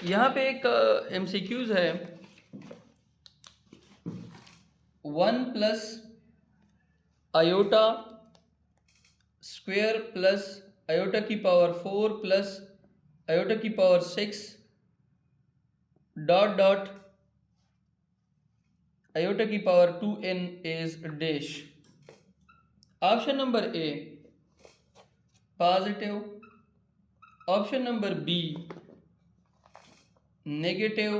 यहाँ पे एक MCQs है. 1 plus iota square plus iota की पावर 4 प्लस आयोटा की पावर 6 डॉट डॉट आयोटा की power 2n is dash. Option number A positive. Option number B negative.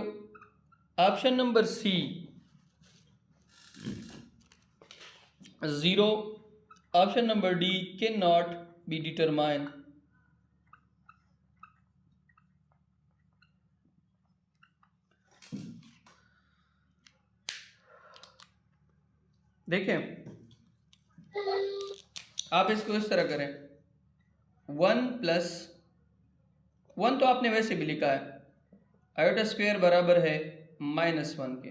Option number C 0. Option number D can not be determine. देखें, आप इसको इस तरह करें. 1 plus 1 तो आपने वैसे भी लिखा है. आयोटा स्क्वायर बराबर है -1 के.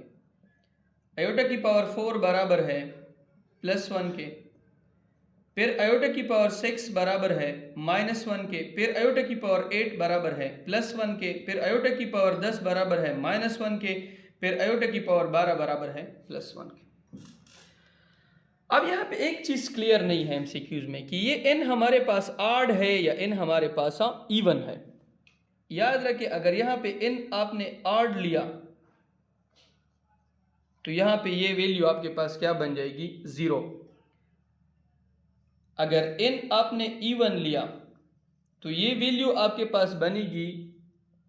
आयोटा की पावर 4 बराबर है +1 के. फिर आयोटा की पावर 6 बराबर है -1 के. फिर आयोटा की पावर 8 बराबर है +1 के. फिर आयोटा की पावर 10 बराबर है -1 के. फिर आयोटा की पावर 12 बराबर है +1 के. अब यहाँ पे एक चीज़ क्लियर नहीं है MCQs में कि ये n हमारे पास आड है या n हमारे पास इवन है. याद रखें, अगर यहाँ पे n आपने आड लिया तो यहाँ पे ये वैल्यू आपके पास क्या बन जाएगी? 0. अगर n आपने इवन लिया तो ये वैल्यू आपके पास बनेगी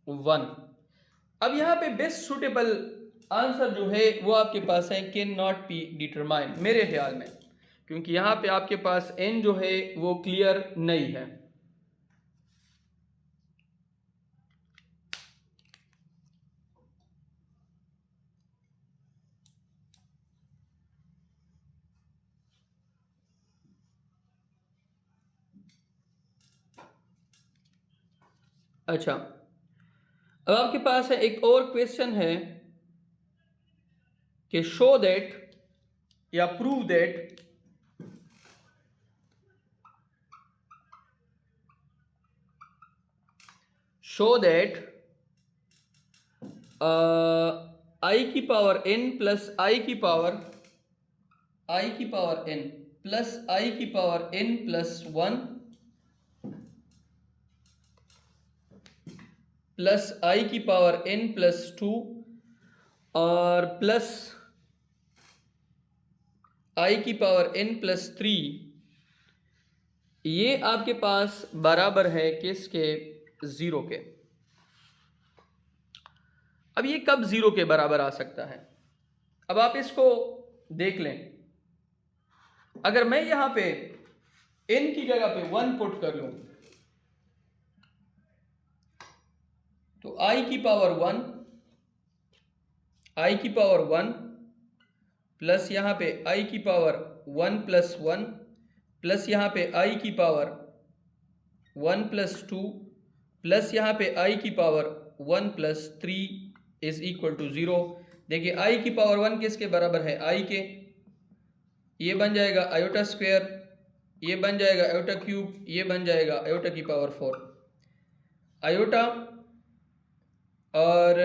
1। अब यहाँ पे बेस्ट सुटेबल आंसर जो है वो आपके पास है कैन नॉट बी डिटरमाइन, मेरे ख्याल में, क्योंकि यहाँ पे आपके पास n जो है वो क्लियर नहीं है। अच्छा, अब आपके पास है एक और क्वेश्चन है कि शो दैट या प्रूव दैट i की पावर n प्लस i की पावर n प्लस i की power n plus 1 plus i की पावर n प्लस 2 और प्लस i की पावर n प्लस 3, ये आपके पास बराबर है किसके? 0 के। अब ये कब 0 के बराबर आ सकता है? अब आप इसको देख लें। अगर मैं यहां पे n की जगह पे 1 पुट कर लूं तो i की पावर 1 प्लस यहाँ पे i की पावर 1 प्लस 1 प्लस यहाँ पे i की पावर 1 प्लस 2 प्लस यहाँ पे i की power 1 plus 3 is equal to 0। देखिए i की पावर 1 किसके बराबर है? i के। ये बन जाएगा आयोटा स्क्वायर, ये बन जाएगा आयोटा क्यूब, ये बन जाएगा आयोटा की पावर 4। आयोटा और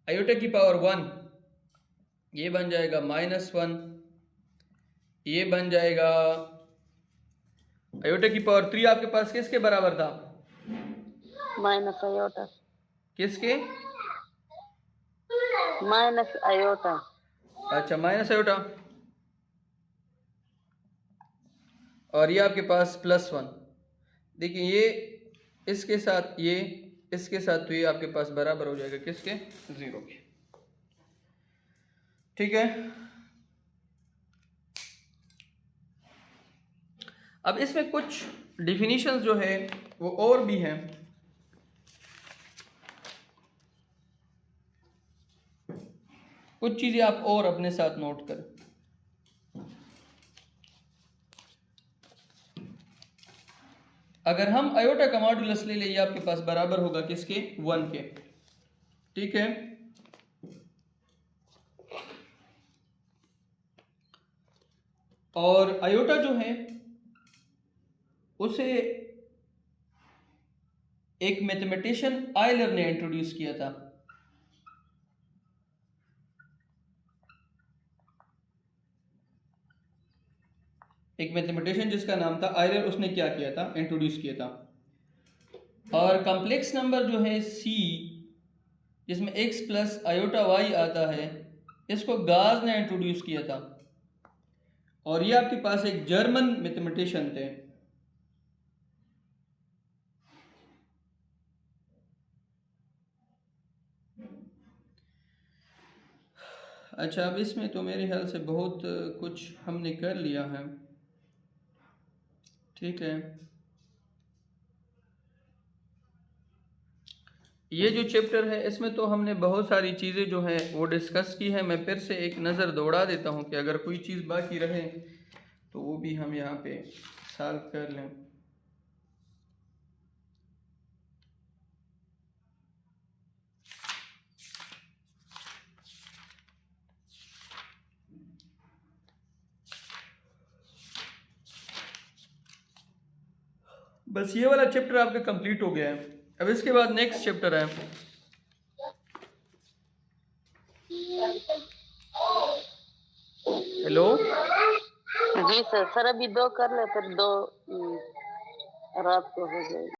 आयोटा की पावर 1 ये बन जाएगा -1, ये बन जाएगा आयोटा की पावर 3 आपके पास किसके बराबर था? Minus iota. किसके? Minus iota. अच्छा, माइनस आयोटा। और ये आपके पास +1। देखिए ये इसके साथ ये इसके साथ, तो ये आपके पास बराबर हो जाएगा किसके? 0 के। ठीक है। अब इसमें कुछ डिफिनीशंस जो है वो और भी हैं। कुछ चीज़ें आप और अपने साथ नोट करें। अगर हम आयोटा का मॉडुलस ले लें, ये आपके पास बराबर होगा किसके? 1 के। ठीक है। और आयोटा जो है उसे एक मैथमेटिशियन आयलर ने इंट्रोड्यूस किया था। एक मैथमेटिशियन जिसका नाम था आयलर, उसने क्या किया था? इंट्रोड्यूस किया था। और कॉम्प्लेक्स नंबर जो है c, जिसमें x प्लस आयोटा y आता है, इसको गाज ने इंट्रोड्यूस किया था। और ये आपके पास एक जर्मन मैथमेटिशियन थे। अच्छा, अब इसमें तो मेरे ख्याल से बहुत कुछ हमने कर लिया है। ठीक है। ये जो चैप्टर है इसमें तो हमने बहुत सारी चीज़ें जो हैं वो डिस्कस की है। मैं फिर से एक नज़र दौड़ा देता हूँ कि अगर कोई चीज़ बाकी रहे तो वो भी हम यहाँ पे सॉल्व कर लें। बस ये वाला चैप्टर आपका कंप्लीट हो गया है। अब इसके बाद नेक्स्ट चैप्टर है। हेलो जी सर। सर अभी 2 कर ले, फिर 2 रात को हो जाएगी।